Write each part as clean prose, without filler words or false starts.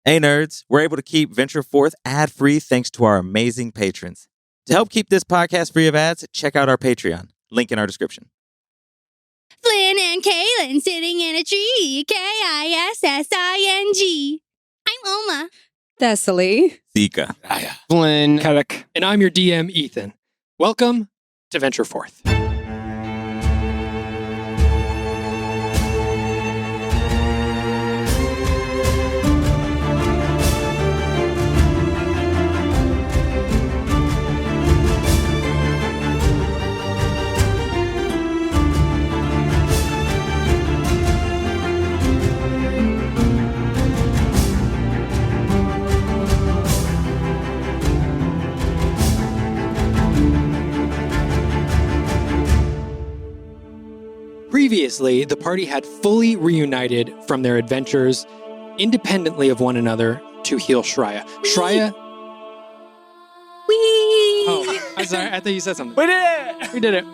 Hey nerds, we're able to keep Venture Forth ad-free thanks to our amazing patrons. To help keep this podcast free of ads, check out our Patreon. Link in our description. Flynn and Kaylin sitting in a tree. Kissing. I'm Oma. Thessily. Zika. Flynn. Kellic. And I'm your DM, Ethan. Welcome to Venture Forth. Previously, the party had fully reunited from their adventures independently of one another to heal Shreya. Shreya... Oh, I'm sorry. I thought you said something. We did it! We did it.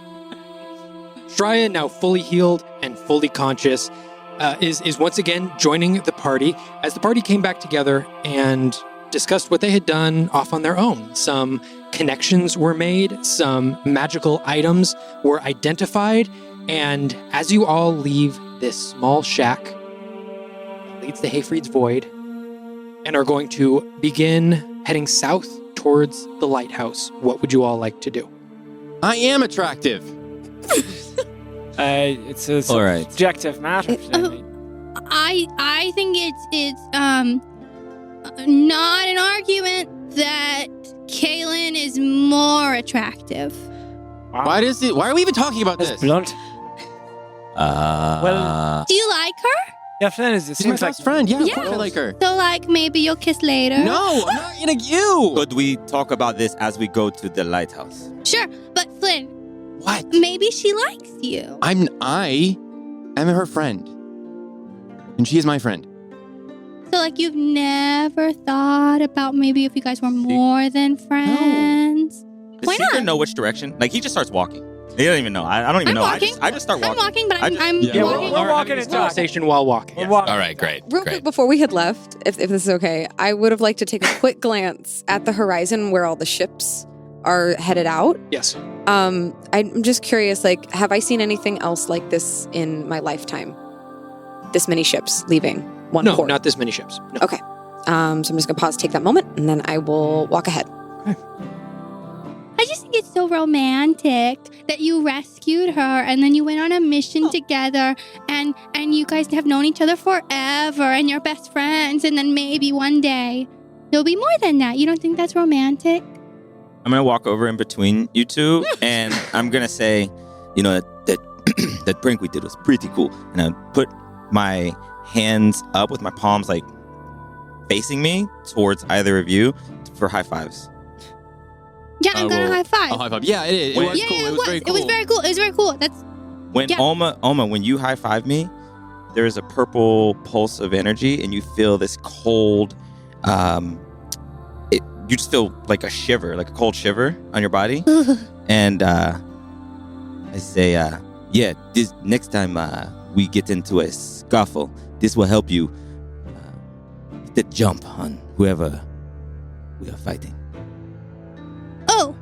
Shreya, now fully healed and fully conscious, is once again joining the party as the party came back together and discussed what they had done off on their own. Some connections were made, some magical items were identified, and as you all leave this small shack that leads to Hayfried's Void and are going to begin heading south towards the Lighthouse, what would you all like to do? I am attractive. It's a All right. subjective matter. I think it's not an argument that Kaylin is more attractive. Wow. Why are we even talking about That's this? blunt. Well, Do you like her? Yeah, Flynn, it She's my seems like best friend. Yeah, Yeah. of course I like her. So, like, maybe you'll kiss later? No, I'm not into you. could we talk about this as we go to the lighthouse? Sure, but Flynn, What? maybe she likes you. I am her friend. And she is my friend. So, like, you've never thought about maybe if you guys were more than friends? Does Why Zika not? know which direction? Like, he just starts walking. He doesn't even know. I don't even I'm know. walking. I just start I'm walking. walking, but I I'm, just- I'm Yeah, walking. we're Are walking having this and talking. conversation while walking. We're walking. All right, great. Real quick, before we had left, if this is okay, I would have liked to take a quick glance at the horizon where all the ships are headed out. Yes. I'm just curious, like, have I seen anything else like this in my lifetime? This many ships leaving one No, port? not this many ships. No. Okay. So I'm just going to pause, take that moment, and then I will walk ahead. I just think it's so romantic that you rescued her and then you went on a mission together and you guys have known each other forever and you're best friends and then maybe one day there'll be more than that. You don't think that's romantic? I'm going to walk over in between you two, and I'm going to say, you know, that that prank we did was pretty cool. And I put my hands up with my palms, like, facing me towards either of you for high fives. Yeah, I'm gonna high five. I'll high five. Yeah, it Wait. was yeah, cool. yeah, It was very cool. It was very cool. It was very cool. That's When Yeah. Oma, when you high five me, there is a purple pulse of energy, and you feel this cold. You just feel like a shiver, like a cold shiver on your body. And I say, yeah, this next time we get into a scuffle, this will help you get the jump on whoever we are fighting. oh.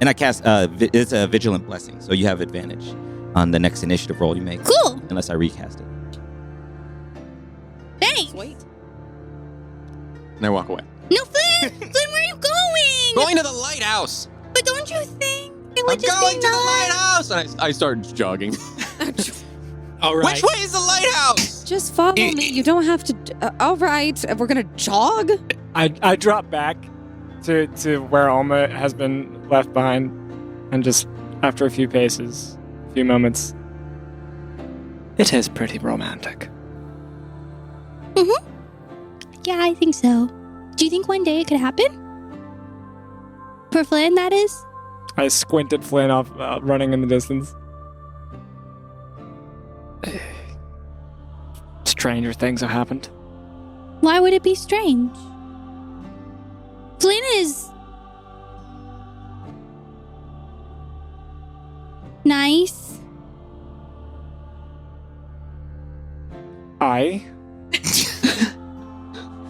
And I cast, it's a vigilant blessing, so you have advantage on the next initiative roll you make. Cool. Unless I recast it. Thanks. Wait. And I walk away. No, Flynn. Flynn, where are you going? Going to the lighthouse. But don't you think it would I'm just going be to the nice? lighthouse. And I start jogging. All right. Which way is the lighthouse? Just follow me. You don't have to. All right. We're going to jog. I drop back to where Alma has been left behind, and just after a few paces, a few moments, it is pretty romantic. Yeah, I think so. Do you think one day it could happen? For Flynn, that is? I squinted Flynn off, running in the distance. Stranger things have happened. Why would it be strange? Flynn is nice.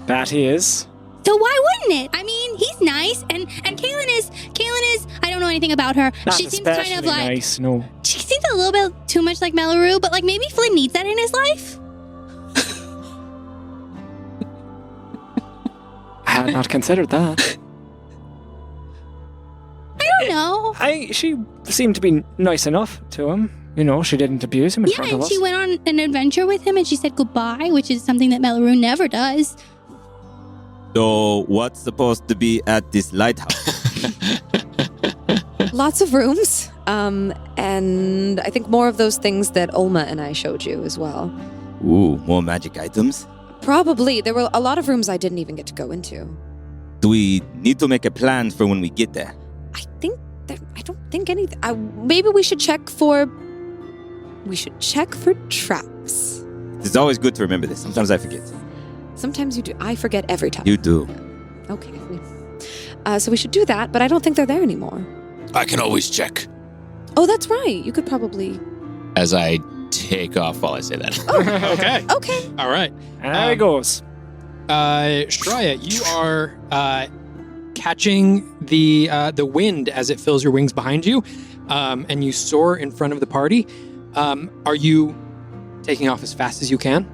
That he is. So why wouldn't it? I mean, he's nice, and Kaylin is. I don't know anything about her. Not She seems especially kind of like. nice, no. She seems a little bit too much like Mellaroo, but like maybe Flynn needs that in his life. I had not considered that. I don't know. She seemed to be nice enough to him. You know, she didn't abuse him in Yeah, front and of us. she went on an adventure with him, and she said goodbye, which is something that Mellaroo never does. So what's supposed to be at this lighthouse? Lots of rooms. And I think more of those things that Olma and I showed you as well. Ooh, more magic items? Probably. There were a lot of rooms I didn't even get to go into. Do we need to make a plan for when we get there? I don't think anything. Maybe we should check for traps. It's always good to remember this. Sometimes I forget. Sometimes you do. I forget every time. You do. Okay. So we should do that, but I don't think they're there anymore. I can always check. Oh, that's right. You could probably. As I take off while I say that. Okay. Okay. All right. And there he goes. Shreya, you are catching the wind as it fills your wings behind you, and you soar in front of the party. Are you taking off as fast as you can?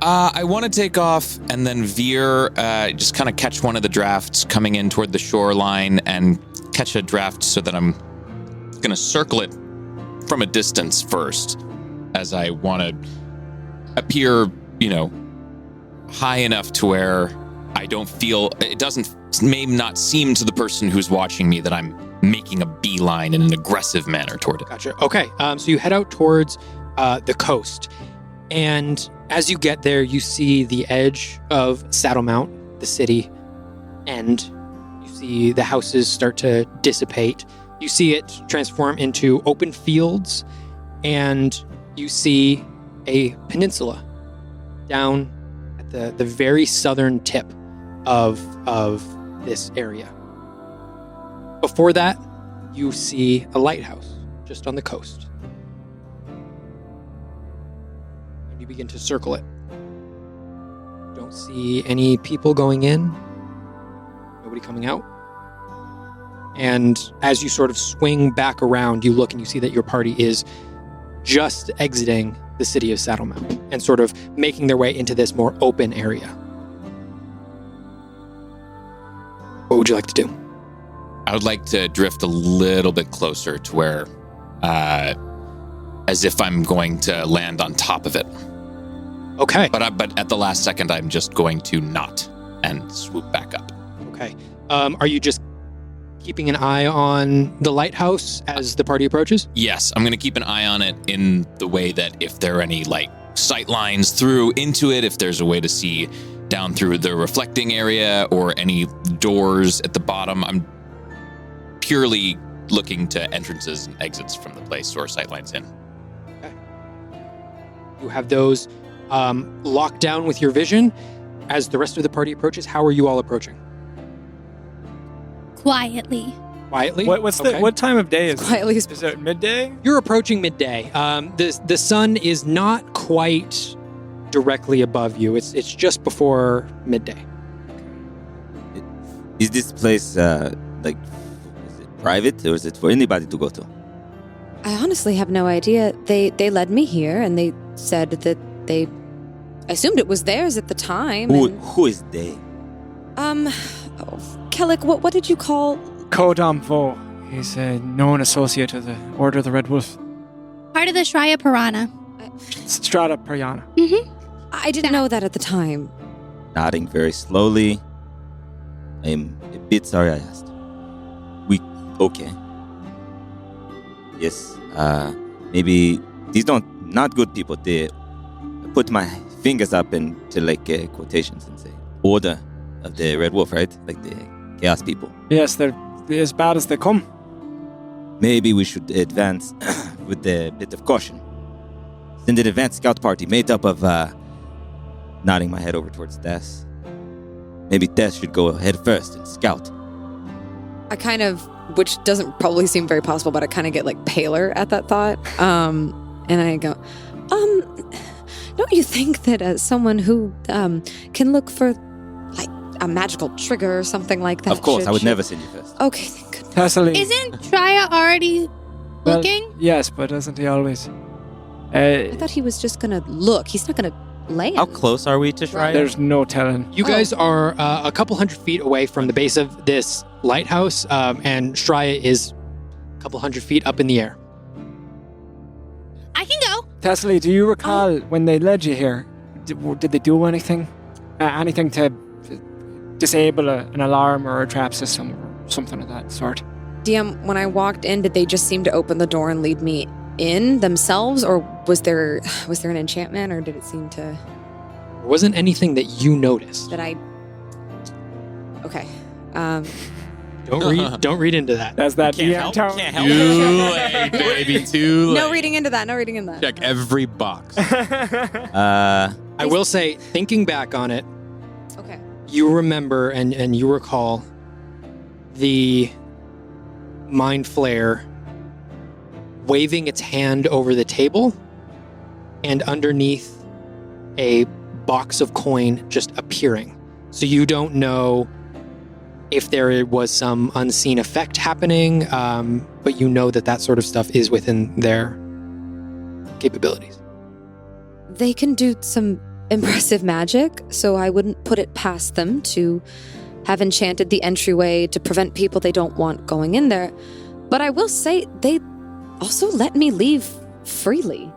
I want to take off and then veer, just kind of catch one of the drafts coming in toward the shoreline and catch a draft so that I'm going to circle it from a distance first, as I want to appear, high enough to where I don't feel, may not seem to the person who's watching me that I'm making a beeline in an aggressive manner toward it. Gotcha. Okay. So you head out towards the coast, and as you get there, you see the edge of Saddlemount, the city, and you see the houses start to dissipate. You see it transform into open fields, and you see a peninsula down at the very southern tip of this area. Before that, you see a lighthouse just on the coast. And you begin to circle it. Don't see any people going in, nobody coming out. And as you sort of swing back around, you look and you see that your party is just exiting the city of Saddlemount and sort of making their way into this more open area. What would you like to do? I would like to drift a little bit closer to where, as if I'm going to land on top of it. Okay. But at the last second, I'm just going to not and swoop back up. Okay. Are you just keeping an eye on the lighthouse as the party approaches? Yes, I'm going to keep an eye on it in the way that if there are any sight lines through into it, if there's a way to see down through the reflecting area or any doors at the bottom, I'm purely looking to entrances and exits from the place or sight lines in. Okay. You have those locked down with your vision. As the rest of the party approaches, how are you all approaching? Quietly. Quietly? What time of day is it? Quietly. Is it midday? You're approaching midday. The sun is not quite directly above you. It's just before midday. Is this place, is it private or is it for anybody to go to? I honestly have no idea. They led me here, and they said that they assumed it was theirs at the time. Who is they? Kellic, what did you call? Kodam Vo. He's a known associate of the Order of the Red Wolf. Part of the Shraya Purana. Strata Prayana. Mm-hmm. I didn't know that at the time. Nodding very slowly. I am a bit sorry I asked. Okay. Yes, maybe these not good people. I put my fingers up into quotations and say, Order of the Red Wolf, right? Like the Chaos people. Yes, they're as bad as they come. Maybe we should advance with a bit of caution. Send an advanced scout party made up of, nodding my head over towards Tess. Maybe Tess should go ahead first and scout. I kind of, which doesn't probably seem very possible, but I kind of get paler at that thought. And I go, don't you think that as someone who can look for a magical trigger or something like that. Of course, I would Should- never send you first. Okay, thank goodness. Thessaly. Isn't Trya already Well, looking? Yes, but doesn't he always? I thought he was just gonna look. He's not gonna land. How close are we to Shreya? There's no telling. You guys are a couple hundred feet away from the base of this lighthouse, and Shreya is a couple hundred feet up in the air. I can go. Thessaly, do you recall when they led you here? Did they do anything? Anything to disable an alarm or a trap system or something of that sort? DM, when I walked in, did they just seem to open the door and lead me in themselves, or was there an enchantment, or did it seem to There wasn't anything that you noticed. that I? Okay. Don't read into that. That's that Can't DM help. tone. Can't help. Too late, baby. Too late. No reading into that. No reading into that. Check every box. I will say, thinking back on it, Okay. you remember and you recall the mind flare waving its hand over the table, and underneath a box of coin just appearing. So you don't know if there was some unseen effect happening, but you know that sort of stuff is within their capabilities. They can do some impressive magic, so I wouldn't put it past them to have enchanted the entryway to prevent people they don't want going in there. But I will say they also let me leave freely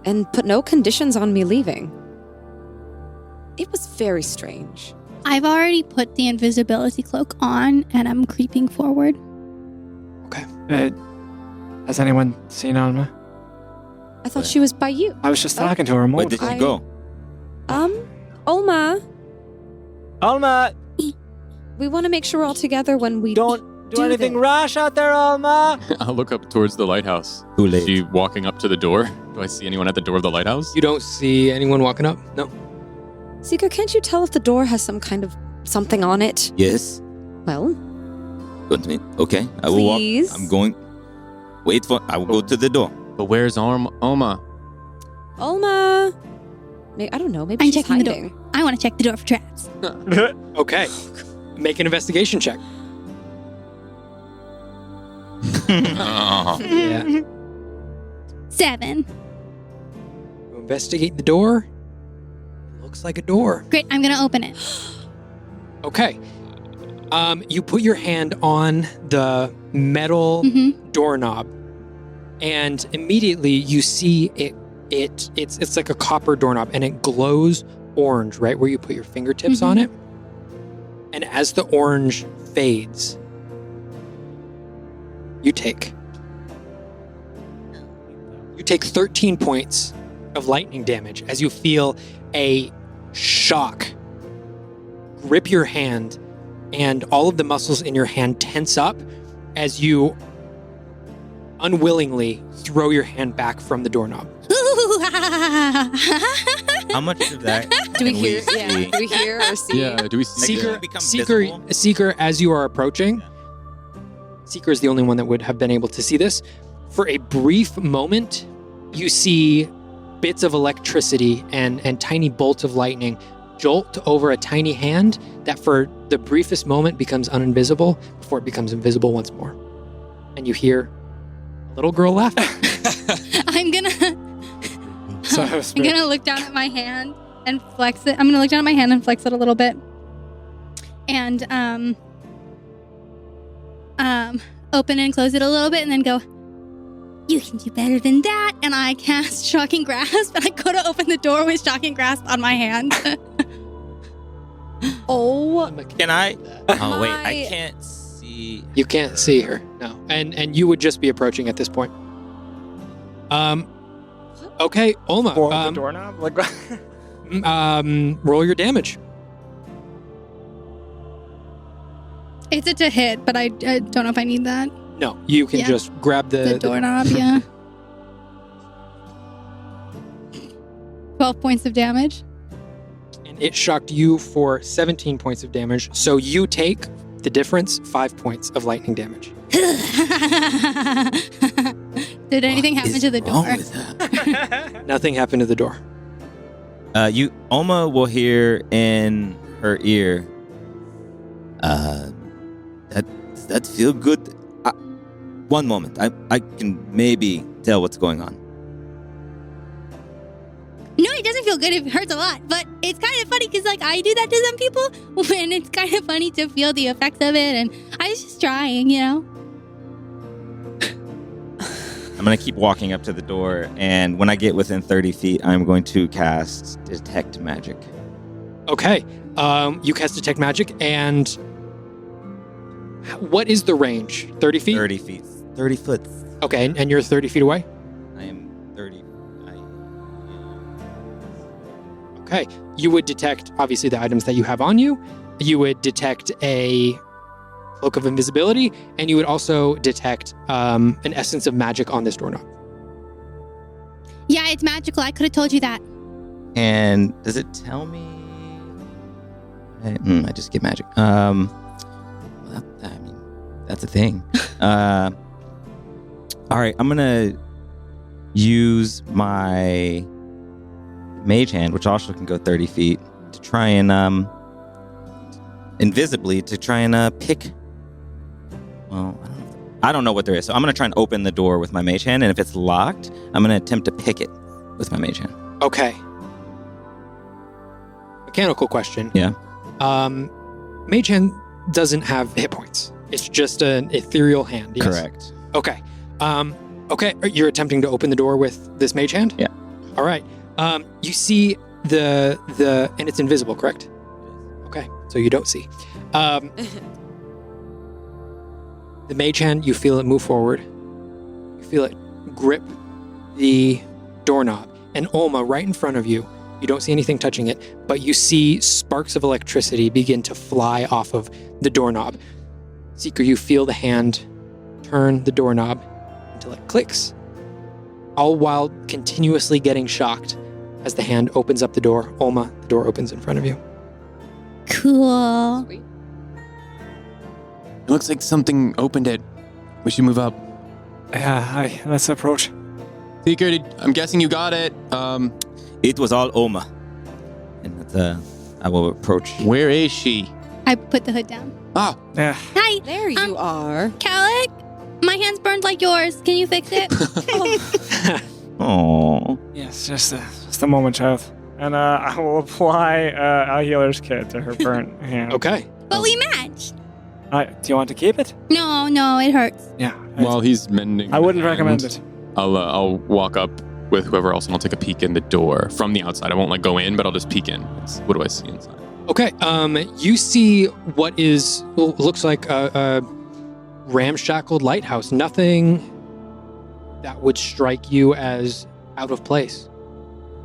and put no conditions on me leaving. It was very strange. I've already put the invisibility cloak on, and I'm creeping forward. Has anyone seen Alma? I thought she was by you. I was just talking to her a Where moment did ago. you go? Olma, Alma, we want to make sure we're all together when we don't do Do anything this. rash out there, Alma. I'll look up towards the lighthouse. Too Is late. she walking up to the door? Do I see anyone at the door of the lighthouse? You don't see anyone walking up? No. Seeker, can't you tell if the door has some kind of something on it? Yes. Well, Go to me. Okay. I will Please? walk. I'm going. Wait for. I will go to the door. But where's Alma? Olma. I don't know. Maybe I'm she's checking the hiding. door. I want to check the door for traps. Okay. Make an investigation check. Oh. Yeah. 7. Investigate the door. Looks like a door. Great. I'm gonna open it. Okay. You put your hand on the metal Mm-hmm. doorknob, and immediately you see it's like a copper doorknob, and it glows orange right where you put your fingertips on it. And as the orange fades, you take 13 points of lightning damage as you feel a shock grip your hand, and all of the muscles in your hand tense up as you unwillingly throw your hand back from the doorknob. How much of that? Do we can hear? see? Yeah. Do we hear or see? Yeah, do we see? Seeker- it? become visible? Seeker, as you are approaching, Seeker is the only one that would have been able to see this. For a brief moment, you see bits of electricity and tiny bolts of lightning jolt over a tiny hand that for the briefest moment becomes uninvisible before it becomes invisible once more. And you hear a little girl laughing. I'm gonna So I'm gonna look down at my hand and flex it. I'm gonna look down at my hand and flex it a little bit. And open and close it a little bit and then go, you can do better than that. And I cast Shocking Grasp, and I go to open the door with Shocking Grasp on my hand. Oh, Can I? Oh wait, I My- can't see. You can't see her, no. And you would just be approaching at this point. Okay, Olma. For the doorknob? Like, Roll your damage. It's to hit, but I don't know if I need that. No, you can Yeah. just grab The doorknob, yeah. 12 points of damage. And it shocked you for 17 points of damage. So you take the difference, 5 points of lightning damage. Did anything What happen is to the wrong door? with that? Nothing happened to the door. Alma will hear in her ear, Does that feel good? One moment. I can maybe tell what's going on. No, it doesn't feel good. It hurts a lot. But it's kind of funny because, like, I do that to some people. And it's kind of funny to feel the effects of it. And I was just trying, you know? I'm going to keep walking up to the door. And when I get within 30 feet, I'm going to cast Detect Magic. Okay. You cast Detect Magic, and what is the range? 30 feet? 30 feet. 30 foot. Okay, and you're 30 feet away? I am 30. Okay. You would detect, obviously, the items that you have on you. You would detect a cloak of invisibility, and you would also detect an essence of magic on this doorknob. Yeah, it's magical. I could have told you that. And does it tell me? I just get magic. That's a thing. All right, I'm gonna use my mage hand, which also can go 30 feet, to try and invisibly to try and pick. Well, I don't know what there is, so I'm gonna try and open the door with my mage hand, and if it's locked, I'm gonna attempt to pick it with my mage hand. Okay. Mechanical question. Yeah. Mage hand doesn't have hit points. It's just an ethereal hand. Yes? Correct. Okay. Okay. You're attempting to open the door with this mage hand? Yeah. All right. You see the and it's invisible, correct? Okay. So you don't see. The mage hand, you feel it move forward. You feel it grip the doorknob. And Olma, right in front of you, you don't see anything touching it, but you see sparks of electricity begin to fly off of the doorknob. Seeker, you feel the hand turn the doorknob until it clicks, all while continuously getting shocked as the hand opens up the door. Olma, the door opens in front of you. Cool. Sweet. It looks like something opened it. We should move up. Yeah, let's approach. Seeker, I'm guessing you got it. It was all Oma. And I will approach. Where is she? I put the hood down. Ah, Yeah. Hi, There you are. Calic. My hand's burned like yours. Can you fix it? Oh. Yes, just a moment, child. And I will apply a healer's kit to her burnt hand. Okay. But we matched. Do you want to keep it? No, it hurts. Yeah. while he's mending. I wouldn't the recommend hand, it. I'll walk up with whoever else and I'll take a peek in the door from the outside. I won't go in, but I'll just peek in. What do I see inside? Okay. You see what looks like a ramshackled lighthouse. Nothing that would strike you as out of place.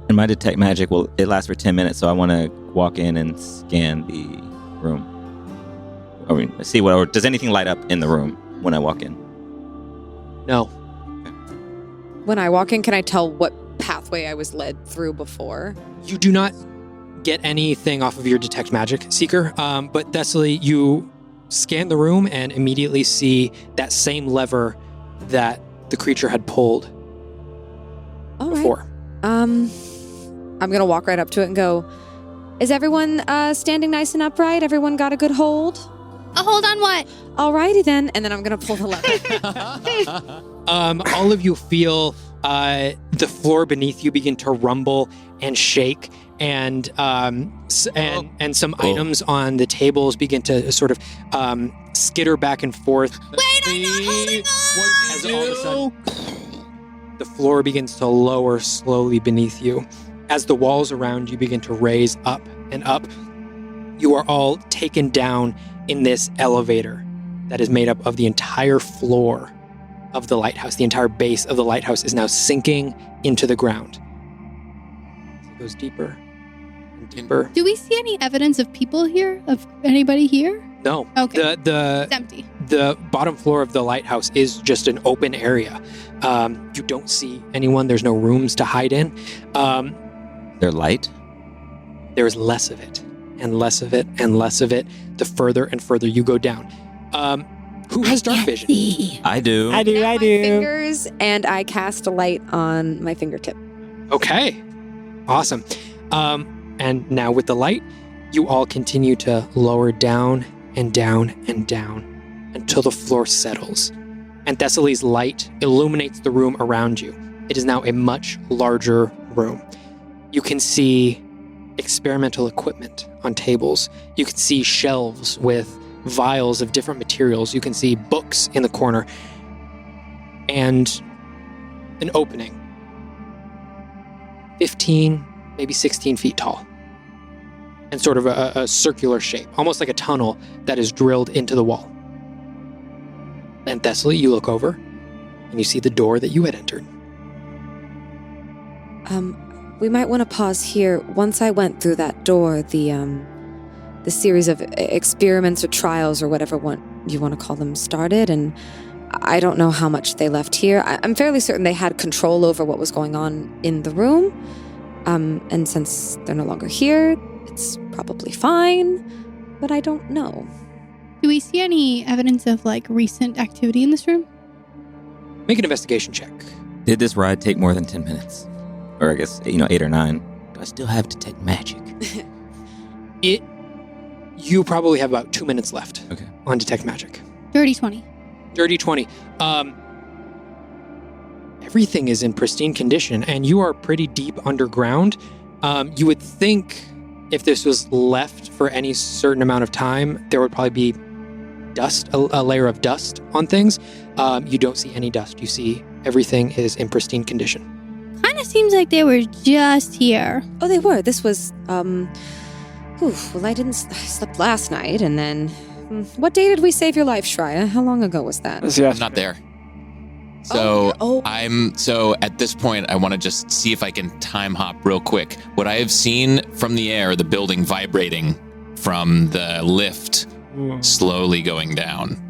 And my detect magic it lasts for 10 minutes, so I want to walk in and scan the room. I mean, see does anything light up in the room when I walk in? No. When I walk in, can I tell what pathway I was led through before? You do not get anything off of your detect magic, Seeker. But thessily, you scan the room and immediately see that same lever that the creature had pulled All right. before. I'm going to walk right up to it and go, is everyone standing nice and upright? Everyone got a good hold? Hold on what? Alrighty then. And then I'm going to pull the lever. All of you feel the floor beneath you begin to rumble and shake, and some items on the tables begin to sort of skitter back and forth. Wait, I'm not holding on! As all of a sudden, the floor begins to lower slowly beneath you. As the walls around you begin to raise up and up, you are all taken down in this elevator that is made up of the entire floor of the lighthouse. The entire base of the lighthouse is now sinking into the ground. It goes deeper and deeper. Do we see any evidence of people here? Of anybody here? No. Okay. The It's empty. the bottom floor of the lighthouse is just an open area. You don't see anyone. There's no rooms to hide in. They're light? There is less of it, and less of it, and less of it, the further and further you go down. Who has dark vision? I do. I do. My fingers, and I cast a light on my fingertip. Okay. Awesome. And now with the light, you all continue to lower down and down and down until the floor settles, and Thessaly's light illuminates the room around you. It is now a much larger room. You can see experimental equipment on tables. You can see shelves with vials of different materials. You can see books in the corner, and an opening 15, maybe 16 feet tall, and sort of a circular shape, almost like a tunnel that is drilled into the wall. And Thessaly, you look over, and you see the door that you had entered. We might want to pause here. Once I went through that door, the series of experiments or trials or whatever you want to call them started, and I don't know how much they left here. I'm fairly certain they had control over what was going on in the room, and since they're no longer here, it's probably fine, but I don't know. Do we see any evidence of recent activity in this room? Make an investigation check. Did this ride take more than 10 minutes? Or I guess, 8 or 9. Do I still have detect magic? You probably have about 2 minutes left. Okay. On detect magic. Dirty 20. Dirty 20. Everything is in pristine condition, and you are pretty deep underground. You would think if this was left for any certain amount of time, there would probably be dust, a layer of dust on things. You don't see any dust. You see everything is in pristine condition. Kind of seems like they were just here. Oh, they were. This was, well, I slept last night, and then... What day did we save your life, Shreya? How long ago was that? I'm not there. So Oh. So at this point, I want to just see if I can time hop real quick. What I have seen from the air, the building vibrating from the lift slowly going down.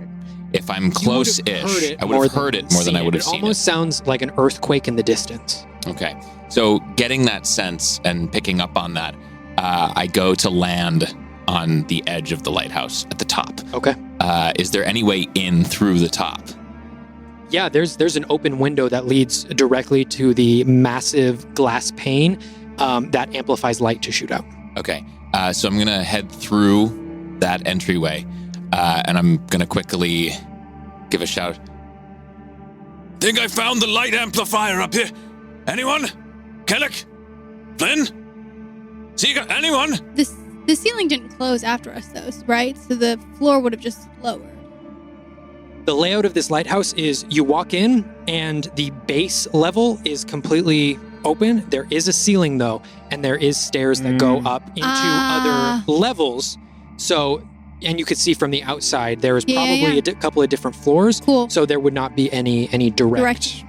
If I'm close-ish, I would have heard it more than I would have seen it. It almost sounds like an earthquake in the distance. Okay. So getting that sense and picking up on that, I go to land on the edge of the lighthouse at the top. Okay. Is there any way in through the top? Yeah, there's an open window that leads directly to the massive glass pane that amplifies light to shoot out. Okay. So I'm going to head through that entryway, and I'm going to quickly give a shout. Think I found the light amplifier up here. Anyone? Kellic? Flynn? Seeger? Anyone? The ceiling didn't close after us, though, right? So the floor would have just lowered. The layout of this lighthouse is you walk in, and the base level is completely open. There is a ceiling, though, and there is stairs that go up into other levels. So, and you could see from the outside, there is probably a couple of different floors. Cool. So there would not be any direct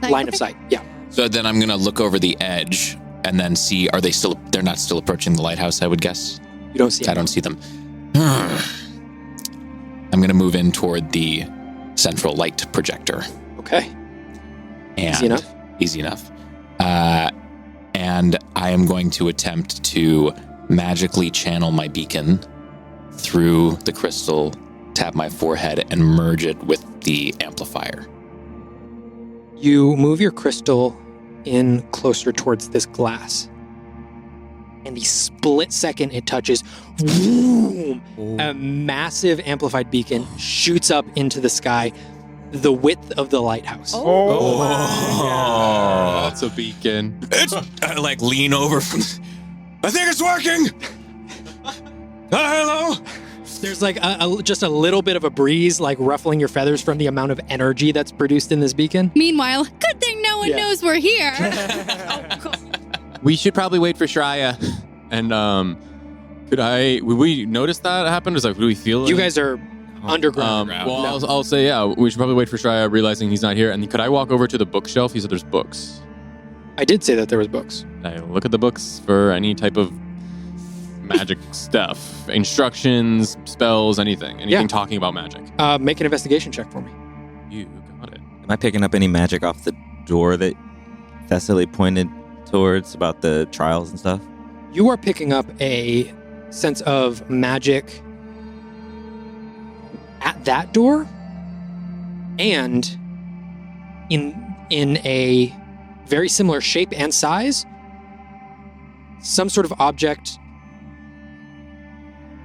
line of sight. Yeah. So then I'm going to look over the edge and then see, they're not still approaching the lighthouse, I would guess? You don't see I don't see them. I'm going to move in toward the central light projector. Okay. And easy enough? Easy enough. And I am going to attempt to magically channel my beacon through the crystal, tap my forehead, and merge it with the amplifier. You move your crystal in closer towards this glass. And the split second it touches, boom, a massive amplified beacon shoots up into the sky, the width of the lighthouse. Oh, that's a beacon. It's I lean over. I think it's working. Hello. There's just a little bit of a breeze, ruffling your feathers from the amount of energy that's produced in this beacon. Meanwhile, good thing no one knows we're here. We should probably wait for Shreya. And would we notice that happen? Do we feel it? You guys are underground. I'll say, we should probably wait for Shreya, realizing he's not here. And could I walk over to the bookshelf? He said there's books. I did say that there was books. I look at the books for any type of magic stuff, instructions, spells, anything talking about magic. Make an investigation check for me. You got it. Am I picking up any magic off the door that Thessaly pointed towards about the trials and stuff? You are picking up a sense of magic at that door, and in a very similar shape and size, some sort of object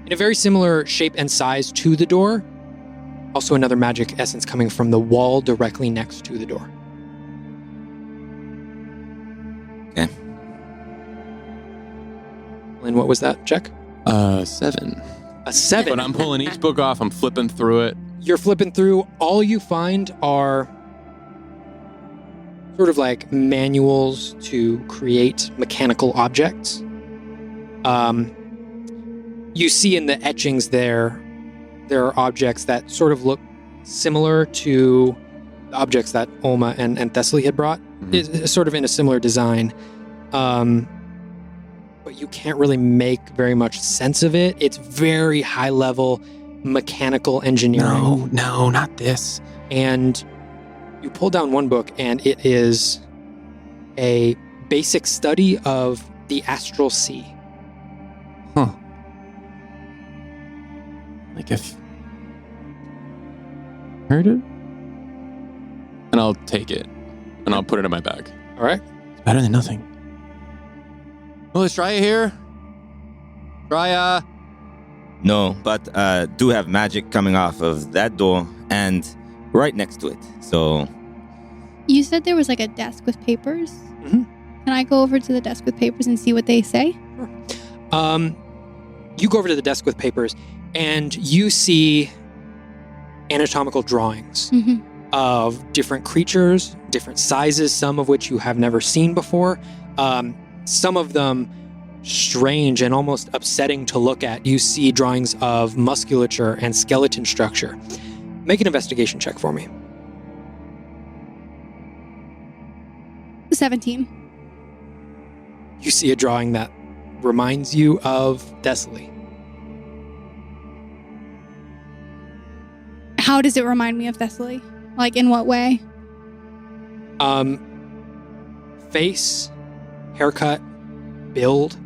in a very similar shape and size to the door. Also another magic essence coming from the wall directly next to the door. Okay. Lynn, what was that check? 7. A 7. But I'm pulling each book off. I'm flipping through it. You're flipping through. All you find are sort of like manuals to create mechanical objects. You see in the etchings there are objects that sort of look similar to the objects that Oma and Thessaly had brought. It's sort of in a similar design. But you can't really make very much sense of it. It's very high level mechanical engineering. No, not this. And you pull down one book, and it is a basic study of the astral sea. Huh. Like if... Heard it? And I'll take it. And I'll put it in my bag. All right. It's better than nothing. Oh, is Shreya here? Shreya? No, but do have magic coming off of that door and right next to it. So You said there was like a desk with papers. Mhm. Can I go over to the desk with papers and see what they say? You go over to the desk with papers, and you see anatomical drawings Mm-hmm. of different creatures, different sizes, some of which you have never seen before. Some of them strange and almost upsetting to look at. You see drawings of musculature and skeleton structure. Make an investigation check for me. 17. You see a drawing that reminds you of Thessaly. How does it remind me of Thessaly? Like, in what way? Face, haircut, build.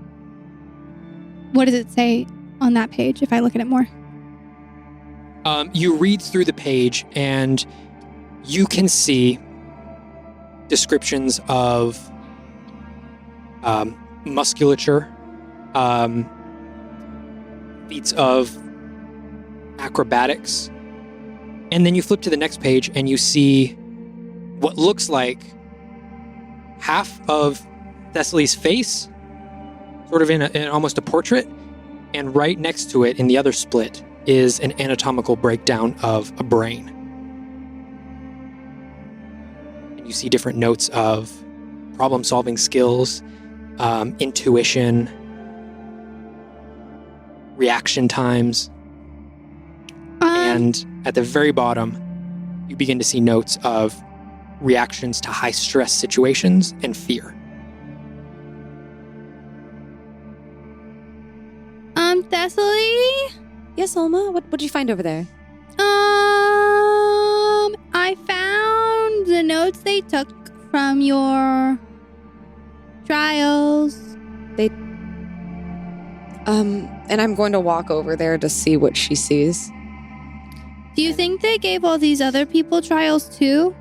What does it say on that page if I look at it more? You read through the page, and you can see descriptions of musculature, feats of acrobatics. And then you flip to the next page and you see what looks like half of Thessaly's face, sort of in almost a portrait, and right next to it in the other split is an anatomical breakdown of a brain. And you see different notes of problem-solving skills, intuition, reaction times, and at the very bottom, you begin to see notes of reactions to high-stress situations and fear. Thessaly? Yes, Alma? What did you find over there? I found the notes they took from your trials. And I'm going to walk over there to see what she sees. Do you think they gave all these other people trials too?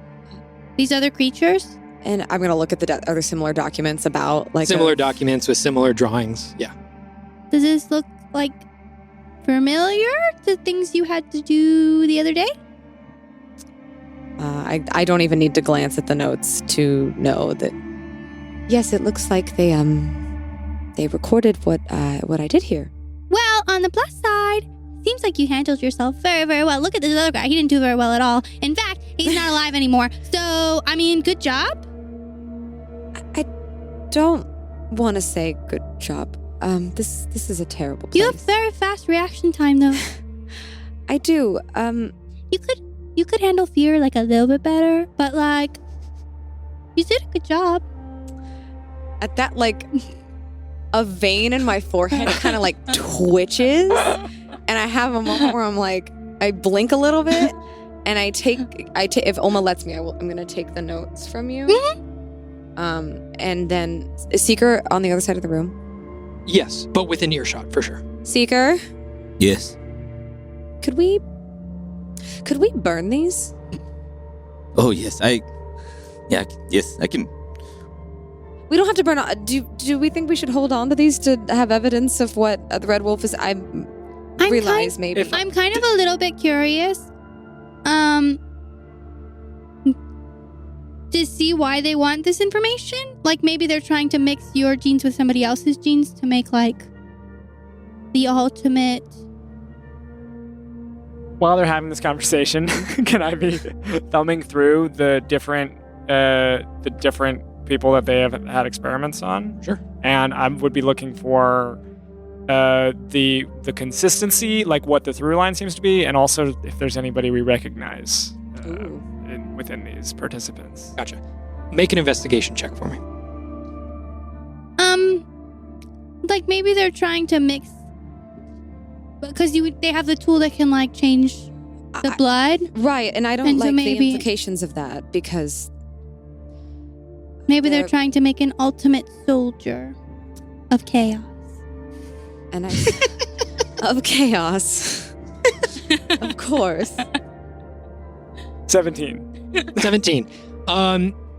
These other creatures? And I'm going to look at the other similar documents about like Similar documents with similar drawings, yeah. Does this look like familiar to things you had to do the other day? I don't even need to glance at the notes to know that. Yes, it looks like they recorded what I did here. Well, on the plus side, seems like you handled yourself very, very well. Look at this other guy. He didn't do very well at all. In fact, he's not alive anymore. So, I mean, good job. I don't want to say good job. This is a terrible place. You have very fast reaction time, though. I do. You could handle fear like a little bit better, but like, you did a good job. At that, like, a vein in my forehead kind of like twitches, and I have a moment where I'm like, I blink a little bit, and I take if Oma lets me, I'm gonna take the notes from you. Mm-hmm. And then is Seeker on the other side of the room? Yes, but within earshot, for sure. Seeker, yes. could we burn these? Oh yes, yes, I can. We don't have to burn on. Do we think we should hold on to these to have evidence of what the Red Wolf is? realize maybe. I'm kind of a little bit curious. To see why they want this information. Like maybe they're trying to mix your genes with somebody else's genes to make like the ultimate. While they're having this conversation, can I be thumbing through the different people that they have had experiments on? Sure. And I would be looking for the consistency, like what the through line seems to be, and also if there's anybody we recognize within these participants. Gotcha. Make an investigation check for me. Like maybe they're trying to mix, because they have the tool that can like change the blood. Right, and I don't And so like maybe- the implications of that because Maybe they're trying to make an ultimate soldier of chaos. and I of chaos. Of course. 17. 17.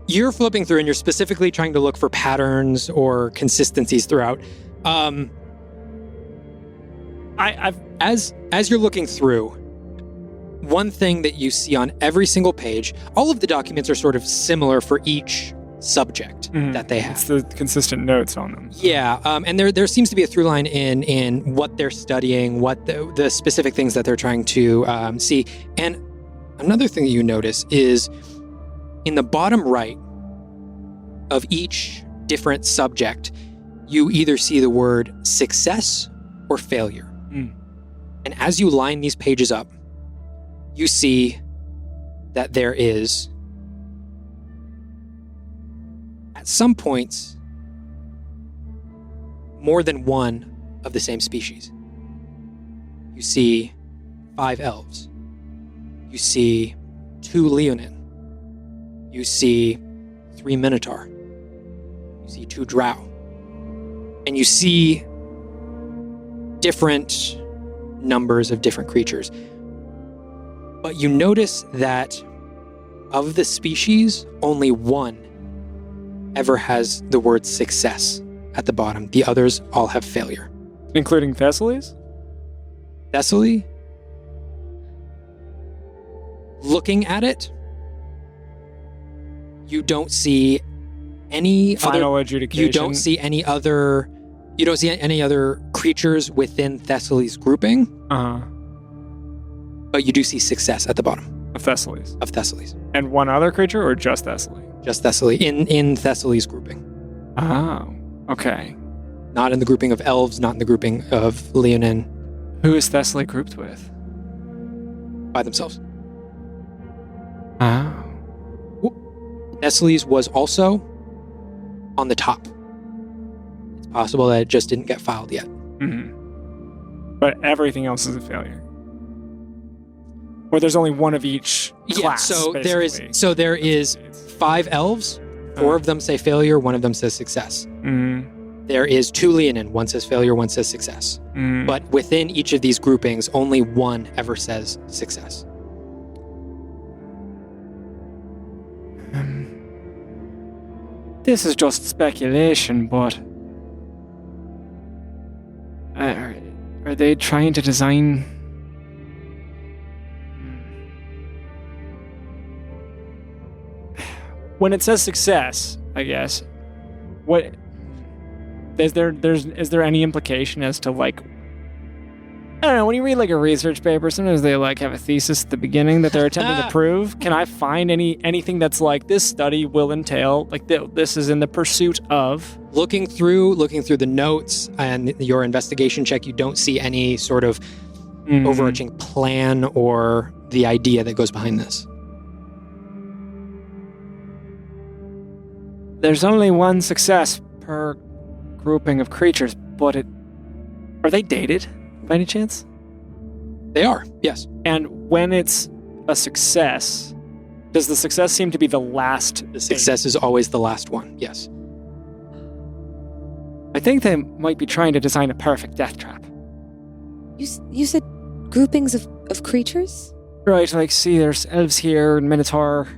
You're flipping through and you're specifically trying to look for patterns or consistencies throughout. As you're looking through, one thing that you see on every single page, all of the documents are sort of similar for each subject that they have. It's the consistent notes on them. Yeah, and there seems to be a through line in what they're studying, what the specific things that they're trying to see. And another thing that you notice is in the bottom right of each different subject, you either see the word success or failure. And as you line these pages up, you see that there is, at some points, more than one of the same species. You see 5 elves. You see 2 leonin. You see 3 minotaur. You see 2 drow. And you see different numbers of different creatures. But you notice that of the species, only one ever has the word success at the bottom. The others all have failure. Including Thessaly's? Thessaly, looking at it, you don't see any Final other, adjudication. you don't see any other creatures within Thessaly's grouping, but you do see success at the bottom Of Thessaly's. of Thessaly's. And one other creature or just Thessaly? Just Thessaly in Thessaly's grouping. Oh, okay. Not in the grouping of elves, not in the grouping of leonin Who is Thessaly grouped with? by themselves. Oh. Thessaly's was also on the top. It's possible that it just didn't get filed yet. But everything else is a failure. Or there's only one of each class. So basically. there is 5 elves. 4 of them say failure, 1 of them says success. There is 2 leonin, 1 says failure, 1 says success. But within each of these groupings, only 1 ever says success. This is just speculation, but are they trying to design? When it says success, I guess, what is there any implication as to like? I don't know. When you read like a research paper, sometimes they like have a thesis at the beginning that they're attempting to prove. Can I find anything that's like this study will entail like this is in the pursuit of? Looking through the notes and your investigation check, you don't see any sort of overarching plan or the idea that goes behind this. There's only one success per grouping of creatures, but are they dated by any chance? They are, yes. And when it's a success, does the success seem to be the last? The success is always the last one, yes. I think they might be trying to design a perfect death trap. You said groupings of creatures? Right, like see there's elves here, Minotaur,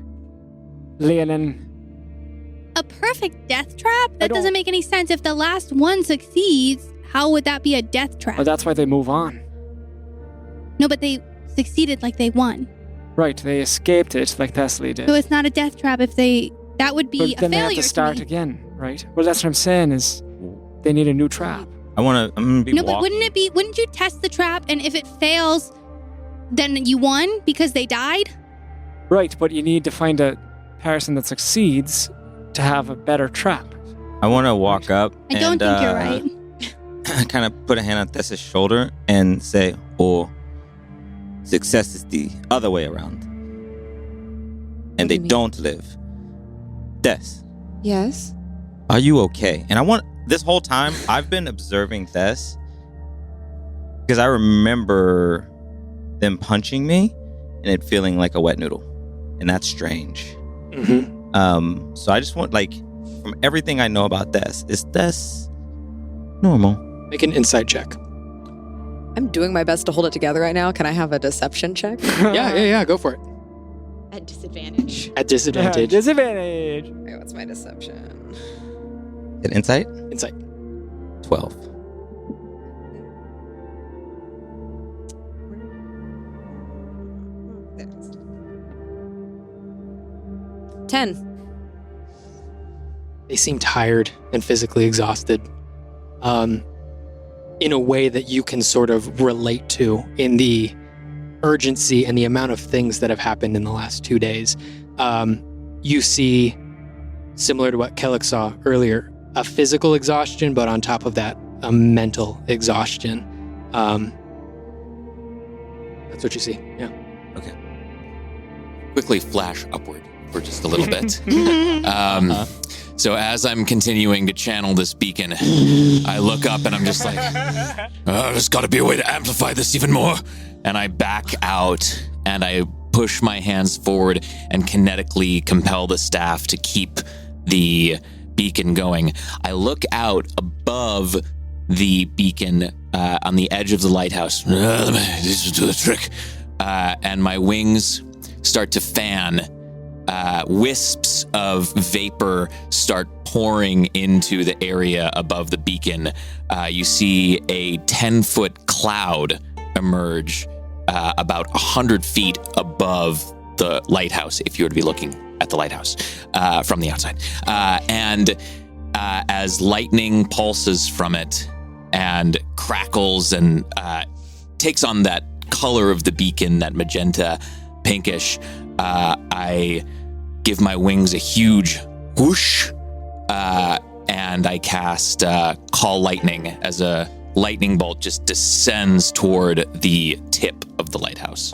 Leonin. A perfect death trap? That doesn't make any sense. If the last one succeeds, how would that be a death trap? Well, that's why they move on. No, but they succeeded like they won. Right, they escaped it like thessily did. So it's not a death trap if they... That would be But then a they failure have to start me. again, right? Well, that's what I'm saying is they need a new trap. I'm gonna be No, but walking. wouldn't you test the trap, and if it fails, then you won because they died? Right, but you need to find a person that succeeds to have a better trap. I want to walk up. I don't think you're right. Kind of put a hand on Tessa's shoulder and say, "Oh, success is the other way around, and they do you mean? don't live." Tess, Yes? are you okay? And I want this whole time I've been observing Tess because I remember them punching me and it feeling like a wet noodle, and that's strange. Mm-hmm. So I just want, like, from everything I know about Tess, is Tess normal? Make an insight check. I'm doing my best to hold it together right now. Can I have a deception check? Yeah, go for it. At disadvantage. At disadvantage. Disadvantage. Okay, what's my deception? Is it insight? Insight. 12. There's 10. They seem tired and physically exhausted. In a way that you can sort of relate to in the urgency and the amount of things that have happened in the last 2 days. You see, similar to what Kellic saw earlier, a physical exhaustion, but on top of that, a mental exhaustion. That's what you see. Yeah. Quickly flash upward for just a little bit. So as I'm continuing to channel this beacon, I look up and I'm just like, there's got to be a way to amplify this even more. And I back out and I push my hands forward and kinetically compel the staff to keep the beacon going. I look out above the beacon on the edge of the lighthouse. This will do the trick. And my wings start to fan. Wisps of vapor start pouring into the area above the beacon. You see a 10-foot cloud emerge about 100 feet above the lighthouse, if you were to be looking at the lighthouse from the outside. And as lightning pulses from it and crackles and takes on that color of the beacon, that magenta pinkish, I give my wings a huge whoosh, and I cast Call Lightning as a lightning bolt just descends toward the tip of the lighthouse.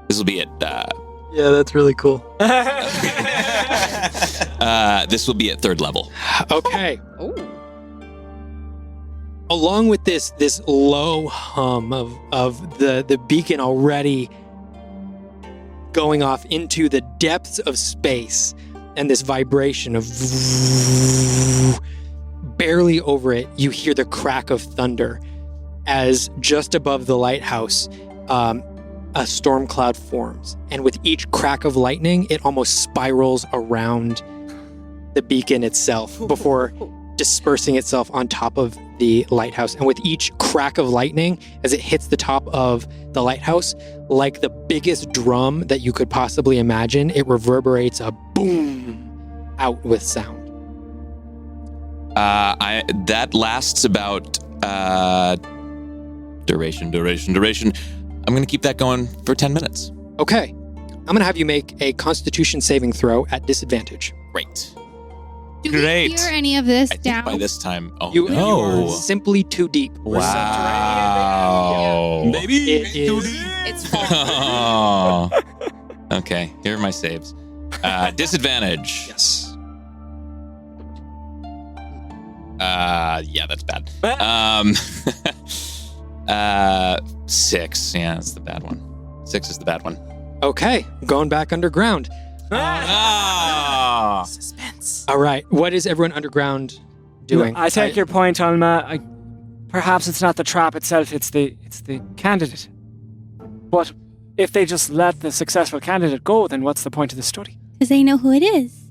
This will be at... Yeah, that's really cool. this will be at 3rd level. Okay. Oh. Along with this low hum of the beacon already going off into the depths of space, and this vibration of barely over it, you hear the crack of thunder as just above the lighthouse, a storm cloud forms. And with each crack of lightning, it almost spirals around the beacon itself before dispersing itself on top of the lighthouse. And with each crack of lightning, as it hits the top of the lighthouse, like the biggest drum that you could possibly imagine, it reverberates a boom out with sound. That lasts about duration. I'm going to keep that going for 10 minutes. Okay. I'm going to have you make a Constitution saving throw at disadvantage. Great. Do Great. we hear any of this I think down? by this time, You no. are simply too deep. Wow. Baby. It is. It's falling. Oh. Okay, here are my saves. Disadvantage. Yes. Yeah, that's bad. 6. Yeah, that's the bad one. 6 is the bad one. Okay. Going back underground. Suspense. All right. What is everyone underground doing? I take your point, Alma. Perhaps it's not the trap itself, it's the candidate. But if they just let the successful candidate go, then what's the point of the study? Because they know who it is.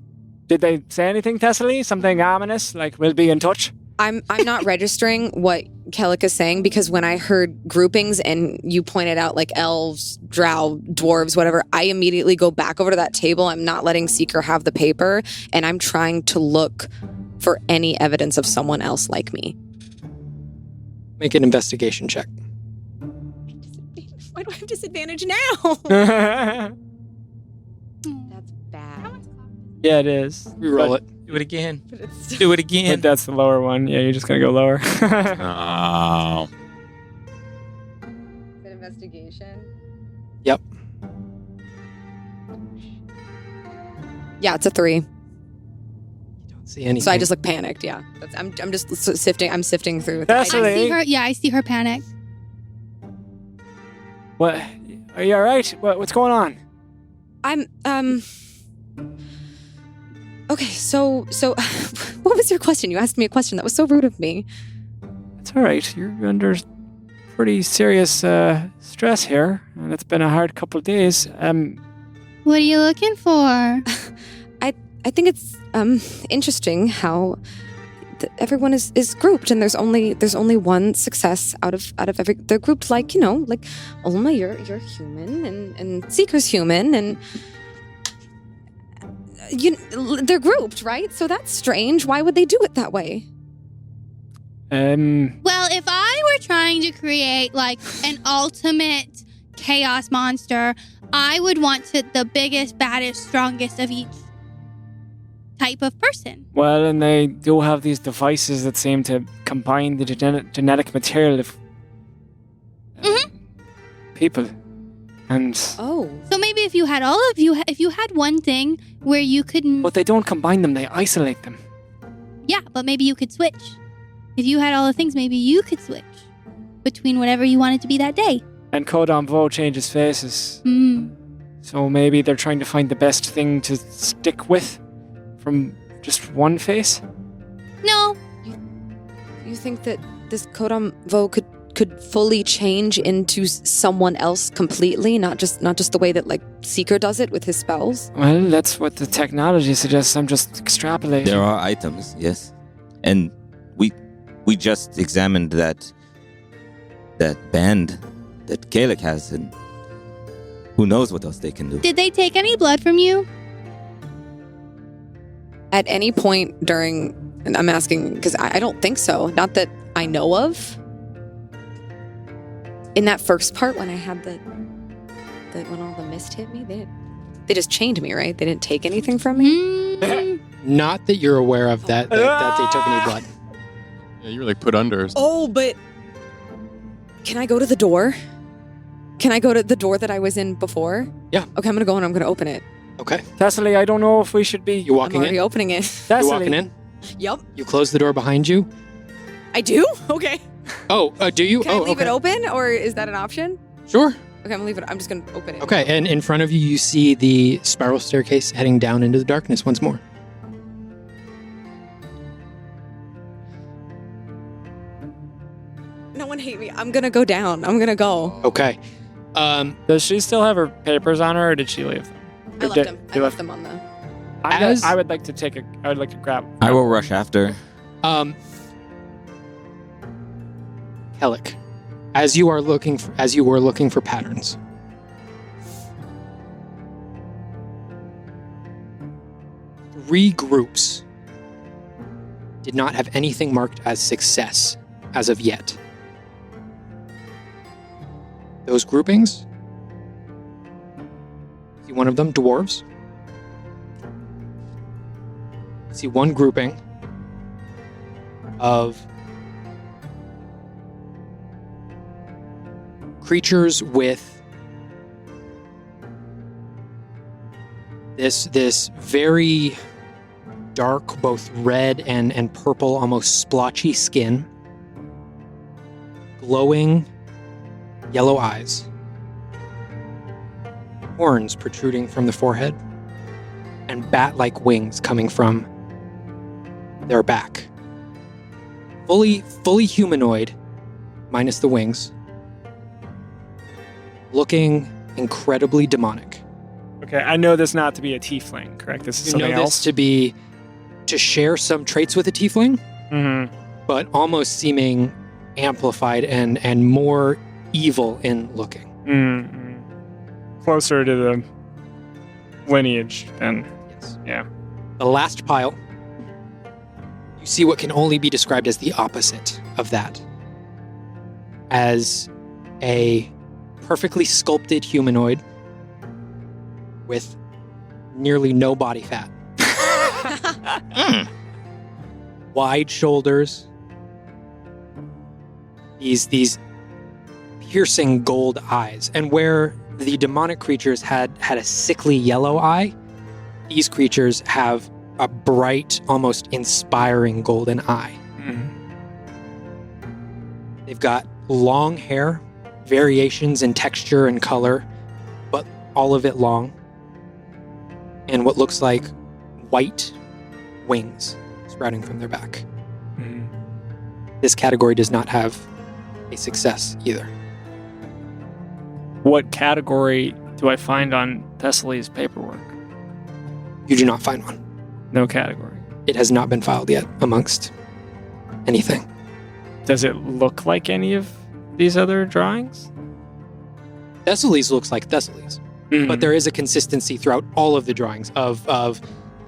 Did they say anything, Thessaly? Something ominous, like we'll be in touch? I'm not registering what Kellic is saying, because when I heard groupings and you pointed out like elves, drow, dwarves, whatever, I immediately go back over to that table. I'm not letting Seeker have the paper, and I'm trying to look for any evidence of someone else like me. Make an investigation check. Why do I have disadvantage now? That's bad. Yeah, it is. Reroll it. Do it again. But it's Do it But again. that's the lower one. Yeah, you're just gonna go lower. Oh. Investigation. Yep. Yeah, it's a 3. Don't see anything. So I just look panicked. Yeah, I'm just sifting. I'm sifting through. That's I Really? see her. Yeah, I see her panic. What? Are you all right? What's going on? I'm Okay, so what was your question? You asked me a question that was so rude of me. It's all right. You're under pretty serious stress here, and it's been a hard couple of days. What are you looking for? I think it's interesting how everyone is grouped, and there's only one success out of every. They're grouped like like Ulma, you're human, and Seeker's human, and they're grouped, right? So that's strange. Why would they do it that way? Well, if I were trying to create like an ultimate chaos monster, I would want the biggest, baddest, strongest of each type of person. Well, and they do have these devices that seem to combine the genetic material of people. And Oh, So maybe if you had if you had one thing where you could, but they don't combine them; they isolate them. yeah, but maybe you could switch. If you had all the things, maybe you could switch between whatever you wanted to be that day. And Codon Vo changes faces, so maybe they're trying to find the best thing to stick with from just one face. No, you think that this Codon Vo could fully change into someone else completely, not just the way that like Seeker does it with his spells? Well, that's what the technology suggests. I'm just extrapolating. There are items, yes, and we just examined that band that Kalec has, and who knows what else they can do. did they take any blood from you? At any point during, and I'm asking because I don't think so. Not that I know of. In that first part when I had the when all the mist hit me, they just chained me, right? They didn't take anything from me. Not that you're aware of that they took any blood. Yeah, you were like put under. Oh, but can I go to the door? Can I go to the door that I was in before? Yeah. Okay, I'm gonna go and I'm gonna open it. Okay. Thessaly, I don't know if we should be. You I'm walking already in? opening it. You Thessaly. walking in? Yep. You close the door behind you? I do? Okay. Oh, do you? Can I oh, leave okay. it open or is that an option? Sure. Okay, I'm gonna leave it. I'm just gonna open it. Okay, and in front of you, you see the spiral staircase heading down into the darkness once more. No one hate me. I'm gonna go down. I'm gonna go. Okay. Does she still have her papers on her, or did she leave them? I Or left did- them. I you left them on the. I would like to take a. I would like to grab. I will rush after. Kellic, as you were looking for patterns, three groups did not have anything marked as success as of yet. Those groupings, see one of them, dwarves. See one grouping of creatures with this very dark, both red and purple, almost splotchy skin, glowing yellow eyes, horns protruding from the forehead, and bat-like wings coming from their back. Fully humanoid, minus the wings, looking incredibly demonic. Okay, I know this not to be a tiefling, correct? This is You something know else. this to share some traits with a tiefling, Mm-hmm. but almost seeming amplified and more evil in looking. Closer to the lineage then. Yes. Yeah. The last pile, you see what can only be described as the opposite of that. As a perfectly sculpted humanoid with nearly no body fat. Wide shoulders. These piercing gold eyes. And where the demonic creatures had a sickly yellow eye, these creatures have a bright, almost inspiring golden eye. They've got long hair, variations in texture and color, but all of it long. And what looks like white wings sprouting from their back. This category does not have a success either. What category do I find on Thessaly's paperwork? You do not find one. No category. It has not been filed yet amongst anything. Does it look like any of these other drawings? Thessaly's looks like Thessaly's, but there is a consistency throughout all of the drawings of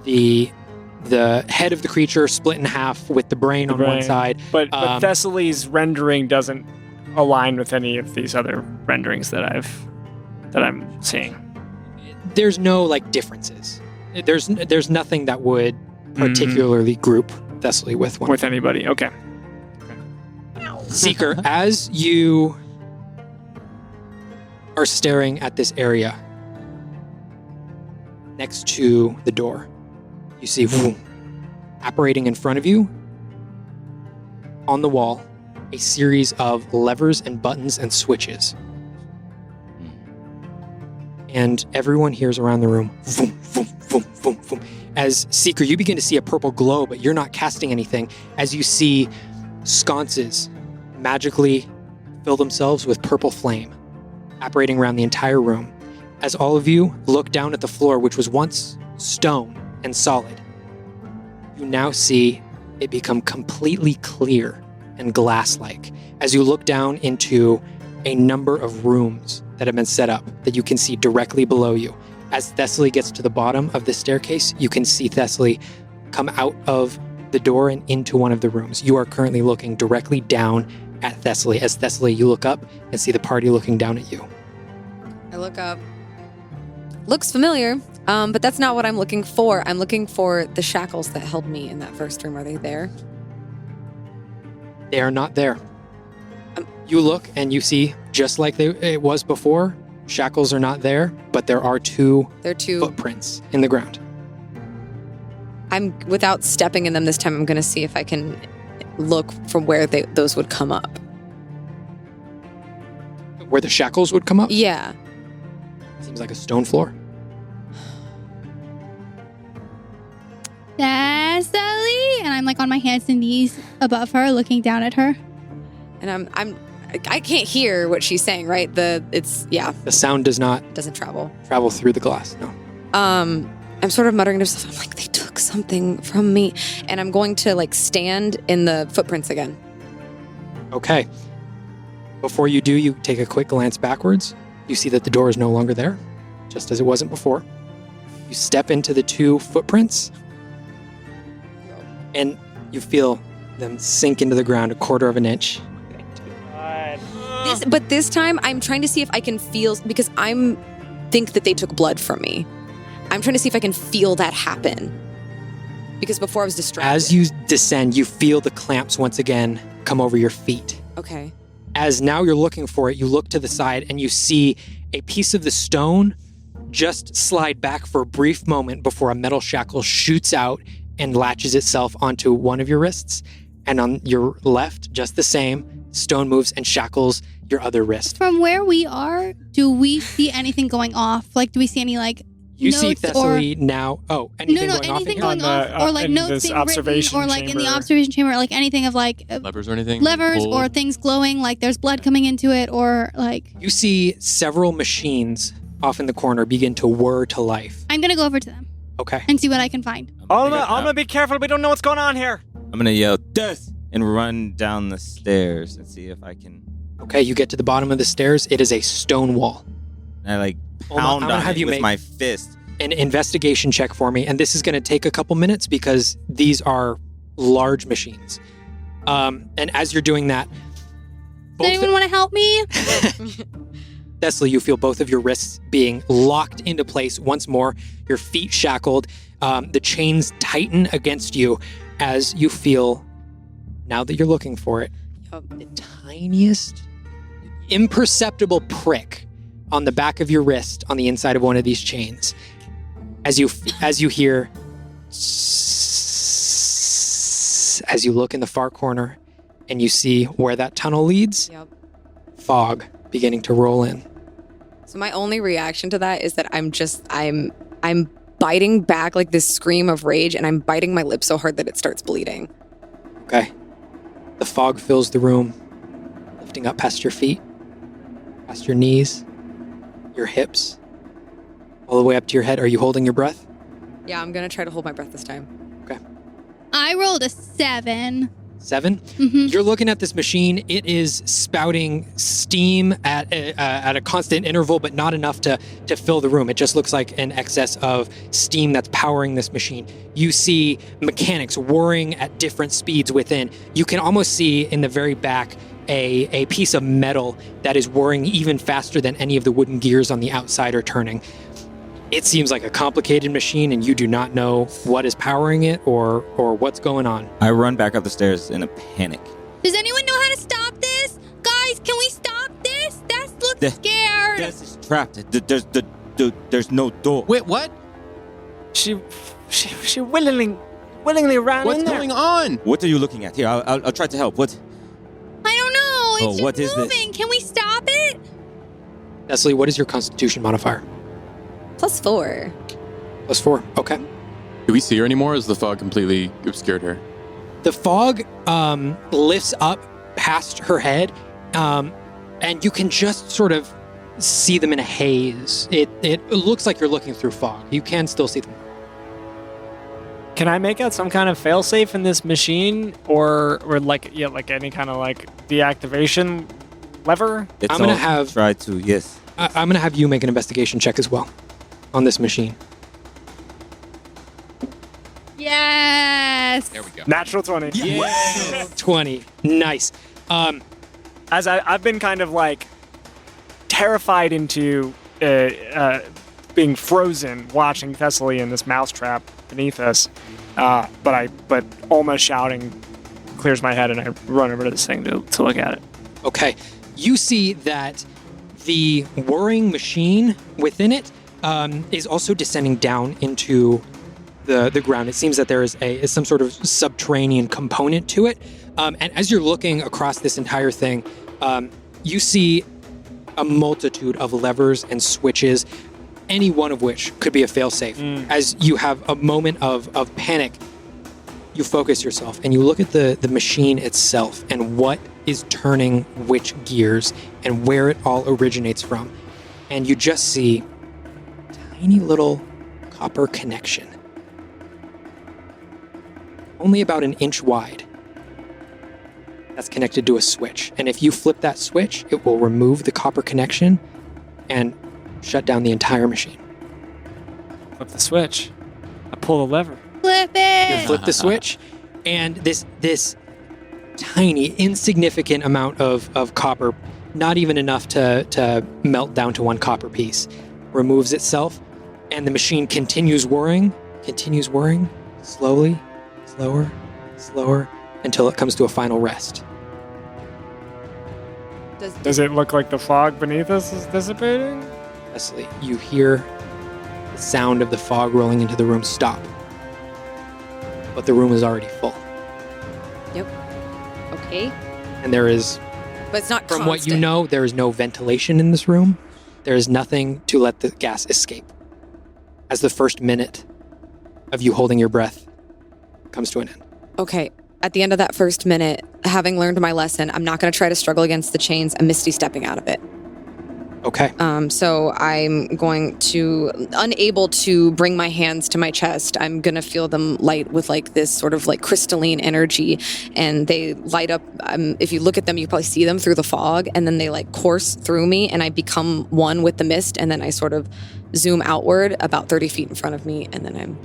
the head of the creature split in half with the brain on one side. But Thessaly's rendering doesn't align with any of these other renderings that I'm seeing. There's no like differences. There's nothing that would particularly group Thessaly with one. With anybody, okay. Seeker, as you are staring at this area next to the door, you see apparating in front of you on the wall a series of levers and buttons and switches. And everyone hears around the room, vroom, vroom, vroom, vroom, vroom. As Seeker, you begin to see a purple glow, but you're not casting anything, as you see sconces magically fill themselves with purple flame, apparating around the entire room. As all of you look down at the floor, which was once stone and solid, you now see it become completely clear and glass-like as you look down into a number of rooms that have been set up that you can see directly below you. As Thessaly gets to the bottom of the staircase, you can see Thessaly come out of the door and into one of the rooms. You are currently looking directly down at Thessaly. As Thessaly, you look up and see the party looking down at you. I look up. Looks familiar, but that's not what I'm looking for. I'm looking for the shackles that held me in that first room. Are they there? They are not there. You look and you see, just like it was before, shackles are not there, but there are two footprints in the ground. Without stepping in them this time, I'm going to see if I can look from where those would come up. Where the shackles would come up? Yeah. Seems like a stone floor. Thessaly, and I'm like on my hands and knees above her, looking down at her. And I can't hear what she's saying, right? The sound doesn't travel through the glass. No. I'm sort of muttering to myself. I'm like, they took something from me, and I'm going to like stand in the footprints again. Okay. Before you do, you take a quick glance backwards. You see that the door is no longer there, just as it wasn't before. You step into the two footprints, and you feel them sink into the ground 1/4 inch. But this time, I'm trying to see if I can feel, because I think that they took blood from me. I'm trying to see if I can feel that happen. Because before I was distracted. As you descend, you feel the clamps once again come over your feet. Okay. As now you're looking for it, you look to the side and you see a piece of the stone just slide back for a brief moment before a metal shackle shoots out and latches itself onto one of your wrists. And on your left, just the same, stone moves and shackles your other wrist. From where we are, do we see anything going off? Like, do we see any, like, you notes see Thessaly now. Oh, anything going off in anything here? going off, or like notes being written, or like in the observation chamber, or like anything of like levers or anything, levers or things glowing, like there's blood coming into it, or like. You see several machines off in the corner begin to whir to life. I'm gonna go over to them. Okay. And see what I can find. Alma, be careful. We don't know what's going on here. I'm gonna yell death and run down the stairs and see if I can. Okay, you get to the bottom of the stairs. It is a stone wall. And I like Hold pound I'm gonna on have it you with make- my fist. An investigation check for me, and this is going to take a couple minutes because these are large machines. And as you're doing that, Does anyone want to help me? Thessily, you feel both of your wrists being locked into place once more, your feet shackled, the chains tighten against you as you feel, now that you're looking for it, the tiniest, imperceptible prick on the back of your wrist on the inside of one of these chains. As you hear, as you look in the far corner and you see where that tunnel leads, Yep. fog beginning to roll in. So my only reaction to that is that I'm biting back like this scream of rage, and I'm biting my lip so hard that it starts bleeding. Okay. The fog fills the room, lifting up past your feet, past your knees, your hips, all the way up to your head. Are you holding your breath? Yeah, I'm gonna try to hold my breath this time. I rolled a 7. 7? Mm-hmm. You're looking at this machine. It is spouting steam at a constant interval, but not enough to fill the room. It just looks like an excess of steam that's powering this machine. You see mechanics whirring at different speeds within. You can almost see in the very back a piece of metal that is whirring even faster than any of the wooden gears on the outside are turning. It seems like a complicated machine, and you do not know what is powering it or what's going on. I run back up the stairs in a panic. Does anyone know how to stop this? Guys, can we stop this? That looks scared. This is trapped. There's no door. Wait, what? She willingly ran What's in there. going on? What are you looking at? Here, I'll try to help. What? I don't know. It's What just is this? moving. Can we stop it? Thessily, what is your Constitution modifier? +4. +4. Okay. Do we see her anymore? Has the fog completely obscured her? The fog lifts up past her head, and you can just sort of see them in a haze. It looks like you're looking through fog. You can still see them. Can I make out some kind of failsafe in this machine, or like any kind of like deactivation lever? It's I'm gonna all have- try to. Yes. I'm going to have you make an investigation check as well on this machine. Yes. There we go. Natural 20. 20. Nice. As I've been kind of like terrified into being frozen watching Thessaly in this mousetrap beneath us, but almost shouting clears my head, and I run over to this thing to look at it. Okay. You see that the whirring machine within it is also descending down into the ground. It seems that there is some sort of subterranean component to it. And as you're looking across this entire thing, you see a multitude of levers and switches, any one of which could be a failsafe. As you have a moment of panic, you focus yourself and you look at the machine itself and what is turning which gears and where it all originates from. And you just see a tiny little copper connection, only about an inch wide, that's connected to a switch. And if you flip that switch, it will remove the copper connection and shut down the entire machine. Flip the switch. I pull the lever. Flip You it. flip the switch, and this tiny, insignificant amount of copper, not even enough to melt down to one copper piece, removes itself, and the machine continues whirring, slowly, slower, until it comes to a final rest. Does it look like the fog beneath us is dissipating? Thessily, you hear the sound of the fog rolling into the room stop. But the room is already full. Yep. Okay. And there is, But it's not from what you constant. know, there is no ventilation in this room. There is nothing to let the gas escape. As the first minute of you holding your breath comes to an end. Okay. At the end of that first minute, having learned my lesson, I'm not going to try to struggle against the chains. I'm misty stepping out of it. Okay. So I'm going to, unable to bring my hands to my chest, I'm going to feel them light with like this sort of like crystalline energy. And they light up, if you look at them, you probably see them through the fog. And then they like course through me and I become one with the mist. And then I sort of zoom outward about 30 feet in front of me. And then I'm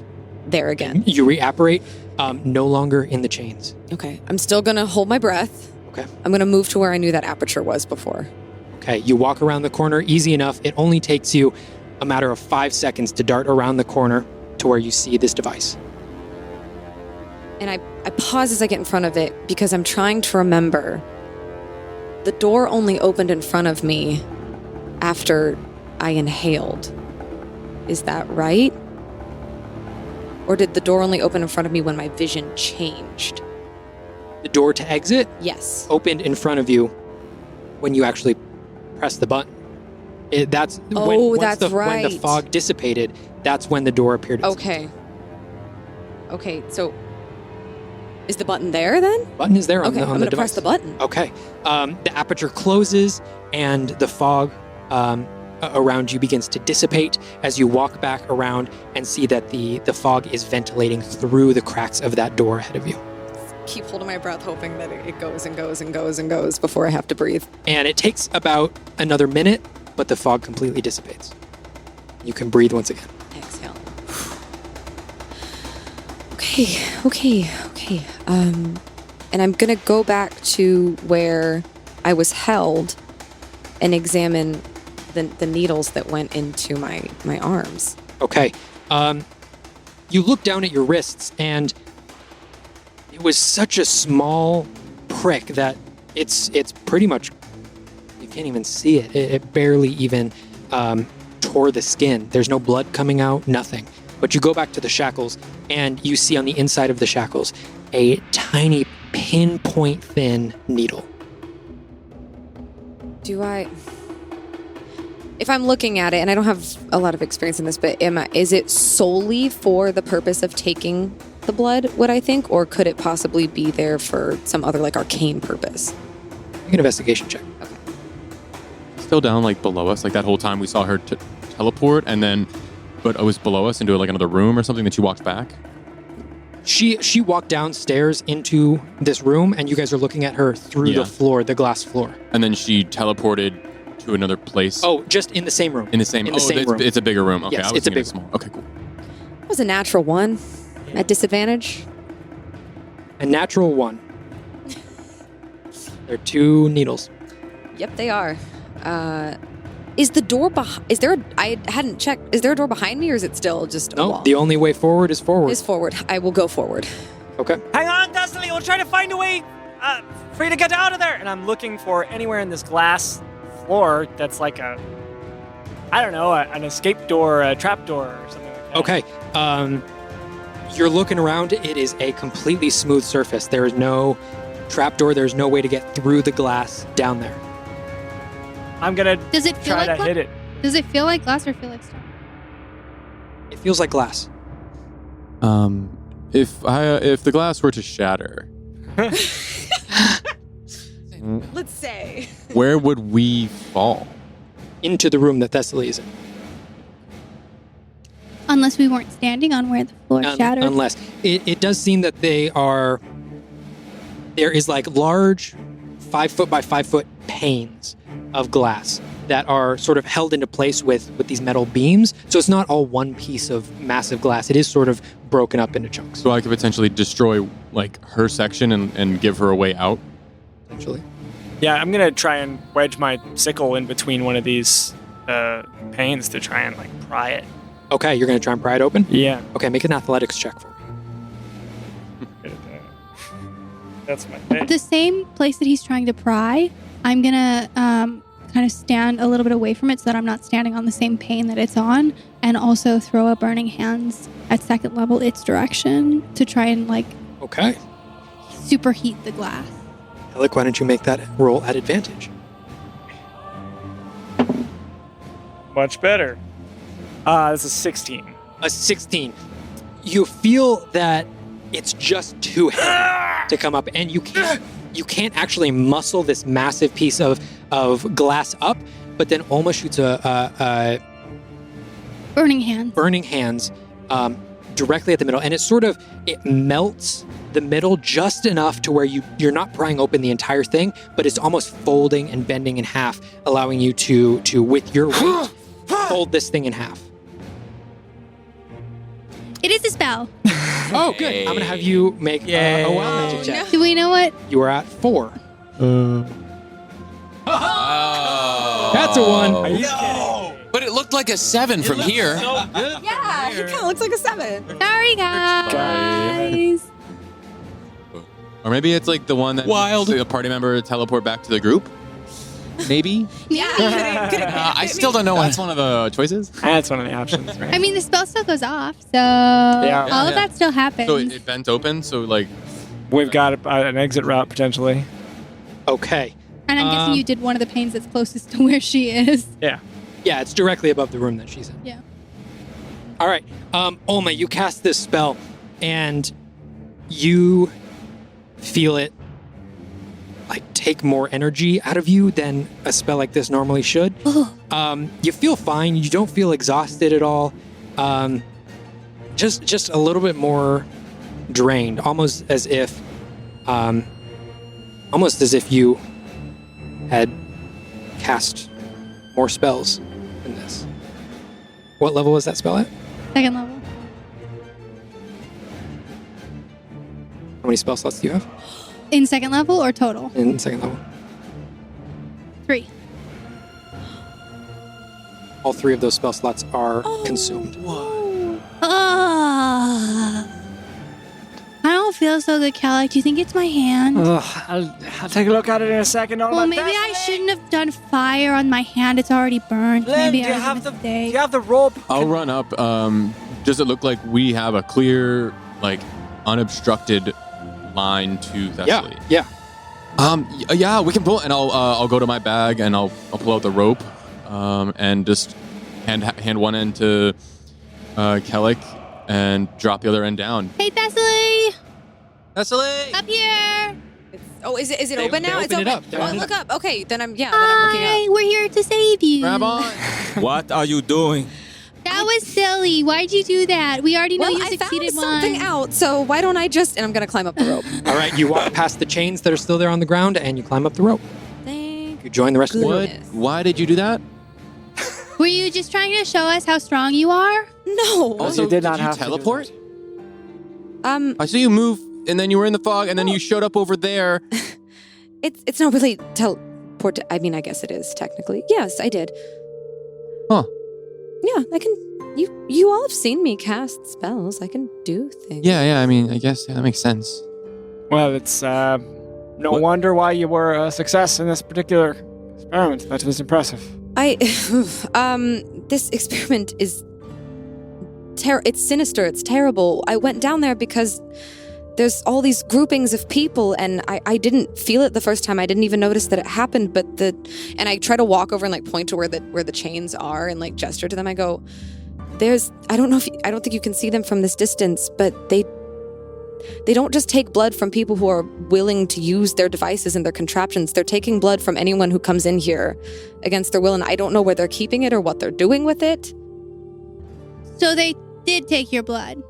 there again. You reapparate, no longer in the chains. Okay. I'm still going to hold my breath. Okay. I'm going to move to where I knew that aperture was before. Okay, you walk around the corner easy enough. It only takes you a matter of 5 seconds to dart around the corner to where you see this device. And I pause as I get in front of it because I'm trying to remember. The door only opened in front of me after I inhaled. Is that right? Or did the door only open in front of me when my vision changed? The door to exit Yes. opened in front of you when you actually press the button. That's when the fog dissipated, that's when the door appeared. Okay. Okay, so is the button there then? Button is there on Okay, the I'm going to device. press the button. Okay. The aperture closes and the fog around you begins to dissipate as you walk back around and see that the fog is ventilating through the cracks of that door ahead of you. Keep holding my breath, hoping that it goes and goes and goes and goes before I have to breathe. And it takes about another minute, but the fog completely dissipates. You can breathe once again. Exhale. Okay. And I'm gonna go back to where I was held and examine the needles that went into my arms. Okay. You look down at your wrists, and it was such a small prick that it's pretty much, you can't even see it. It barely even tore the skin. There's no blood coming out, nothing. But you go back to the shackles, and you see on the inside of the shackles a tiny pinpoint thin needle. If I'm looking at it, and I don't have a lot of experience in this, but is it solely for the purpose of taking the blood, would I think, or could it possibly be there for some other like arcane purpose? Make an investigation check. Okay. Still down like below us, like that whole time we saw her teleport, and then, but it was below us into like another room or something that she walked back. She walked downstairs into this room, and you guys are looking at her through the floor, the glass floor. And then she teleported to another place. Oh, just in the same room. In the same room. It's a bigger room. Okay, yes, I was it's a big small. Okay, cool. That was a natural one. At disadvantage? A natural 1. There are 2 needles. Yep, they are. Is the door behind? I hadn't checked. Is there a door behind me, or is it still just a wall? No, the only way forward is forward. Is forward. I will go forward. Okay. Hang on, Thessaly, we'll try to find a way for you to get out of there. And I'm looking for anywhere in this glass floor that's like an escape door, a trap door or something like that. Okay. You're looking around. It is a completely smooth surface. There is no trapdoor. There's no way to get through the glass down there. I'm going to Does it feel try like to hit it. Does it feel like glass or feel like stone? It feels like glass. If the glass were to shatter, Let's say. where would we fall? Into the room that Thessaly is in. Unless we weren't standing on where the floor shattered. Unless. It does seem that there is like large 5 foot by 5 foot panes of glass that are sort of held into place with these metal beams. So it's not all one piece of massive glass. It is sort of broken up into chunks. So I could potentially destroy like her section and give her a way out. Essentially. Yeah, I'm going to try and wedge my sickle in between one of these panes to try and like pry it. Okay, you're going to try and pry it open? Yeah. Okay, make an athletics check for me. That's my thing. The same place that he's trying to pry, I'm going to kind of stand a little bit away from it so that I'm not standing on the same pane that it's on, and also throw a Burning Hands at second level its direction to try and like Okay. superheat the glass. Alec, why don't you make that roll at advantage? Much better. This is 16. A 16. You feel that it's just too heavy to come up, and you can't actually muscle this massive piece of glass up, but then Olma shoots a Burning hands. burning hands directly at the middle, and it melts the middle just enough to where you're not prying open the entire thing, but it's almost folding and bending in half, allowing you to with your weight fold this thing in half. It is a spell. Oh, good. I'm gonna have you make a wild magic check. Do we know what? You are at 4. Oh. That's a 1. Are you kidding? But it looked like a 7 from here. Yeah, he kind of looks like a 7. Sorry, guys. Or maybe it's like the one that Wild. makes the party member teleport back to the group. Maybe. Yeah, could it I still don't know what. That's one of the choices. That's one of the options, right? I mean, the spell still goes off, so Yeah. all of that still happens. So it bent open. So like, We've got an exit route potentially. Okay. and I'm guessing you did one of the panes that's closest to where she is. Yeah. Yeah, it's directly above the room that she's in. Yeah. All right. Olma, you cast this spell, and you feel it like take more energy out of you than a spell like this normally should. You feel fine. You don't feel exhausted at all. Just a little bit more drained, almost as if you had cast more spells than this. What level was that spell at? Second level. How many spell slots do you have In second level or total? in second level? 3. All 3 of those spell slots are consumed. I don't feel so good, Kelly. Do you think it's my hand? I'll take a look at it in a second. Well, maybe I shouldn't have done fire on my hand. It's already burned. Len, Maybe do you I have made a mistake. Do you have the rope? I'll run up. Does it look like we have a clear, like, unobstructed line to Thessaly? Yeah. Yeah, we can pull, and I'll go to my bag and I'll pull out the rope, and just hand one end to Kellic and drop the other end down. Hey, Thessaly! Thessaly! Up here! Is it They- open they now? It's opened it open. up. They Oh, opened it look up. Okay, then I'm looking up. We're here to save you. Grab on. What are you doing? That was silly. Why'd you do that? We already know Well, you I found succeeded something one. out, so why don't I just... And I'm going to climb up the rope. All right, you walk past the chains that are still there on the ground, and you climb up the rope. Thank You join the rest of the Good. group. Why did you do that? Were you just trying to show us how strong you are? No. Also, you did not you have to do teleport? that. I saw you move, and then you were in the fog, and then you showed up over there. It's not really teleport. I mean, I guess it is technically. Yes, I did. Huh. Yeah, I can. You all have seen me cast spells. I can do things. Yeah, I mean, I guess that makes sense. Well, it's no What- wonder why you were a success in this particular experiment. That was impressive. This experiment is. It's sinister. It's terrible. I went down there because there's all these groupings of people, and I didn't feel it the first time. I didn't even notice that it happened. And I try to walk over and like point to where the chains are and like gesture to them. I go, I don't think you can see them from this distance, but they don't just take blood from people who are willing to use their devices and their contraptions. They're taking blood from anyone who comes in here against their will, and I don't know where they're keeping it or what they're doing with it. So they did take your blood.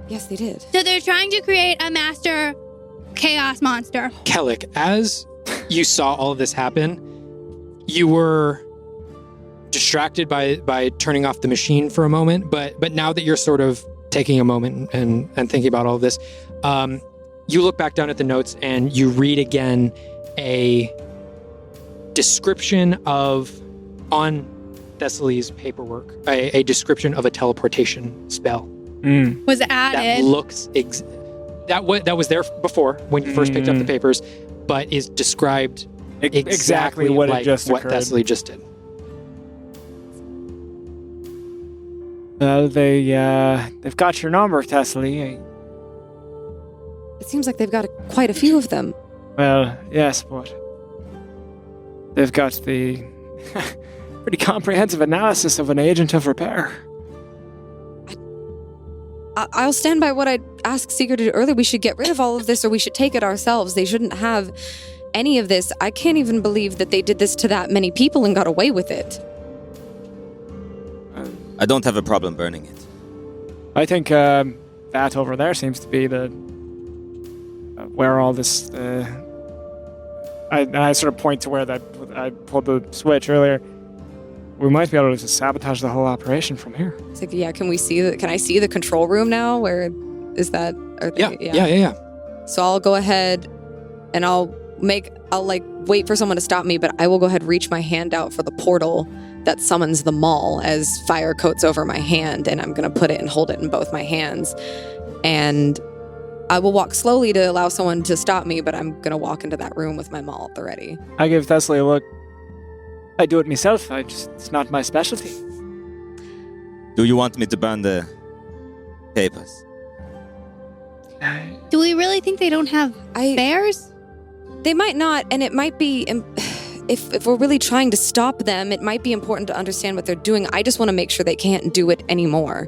Yes, they did. So they're trying to create a master chaos monster. Kellic, as you saw all of this happen, you were distracted by turning off the machine for a moment, but now that you're sort of taking a moment and thinking about all of this, you look back down at the notes and you read again a description on Thessaly's paperwork, a description of a teleportation spell Was added. that looks that was there before when you first picked up the papers, but is described exactly what like had just what occurred. Thessaly just did. They've got your number, Thessaly. It seems like they've got quite a few of them. Well, yes, but they've got the pretty comprehensive analysis of an agent of repair. I'll stand by what I asked Seeker to do earlier. We should get rid of all of this, or we should take it ourselves. They shouldn't have any of this. I can't even believe that they did this to that many people and got away with it. I don't have a problem burning it. I think that over there seems to be the where all this. I sort of point to where that I pulled the switch earlier. We might be able to just sabotage the whole operation from here. It's like, yeah, can I see the control room now? Where is that? Yeah. So I'll go ahead and I'll wait for someone to stop me, but I will go ahead and reach my hand out for the portal that summons the maul as fire coats over my hand, and I'm going to put it and hold it in both my hands. And I will walk slowly to allow someone to stop me, but I'm going to walk into that room with my maul at the ready. I give Thessaly a look. I do it myself. It's not my specialty. Do you want me to burn the papers? Do we really think they don't have bears? They might not, and it might be... If we're really trying to stop them, it might be important to understand what they're doing. I just want to make sure they can't do it anymore.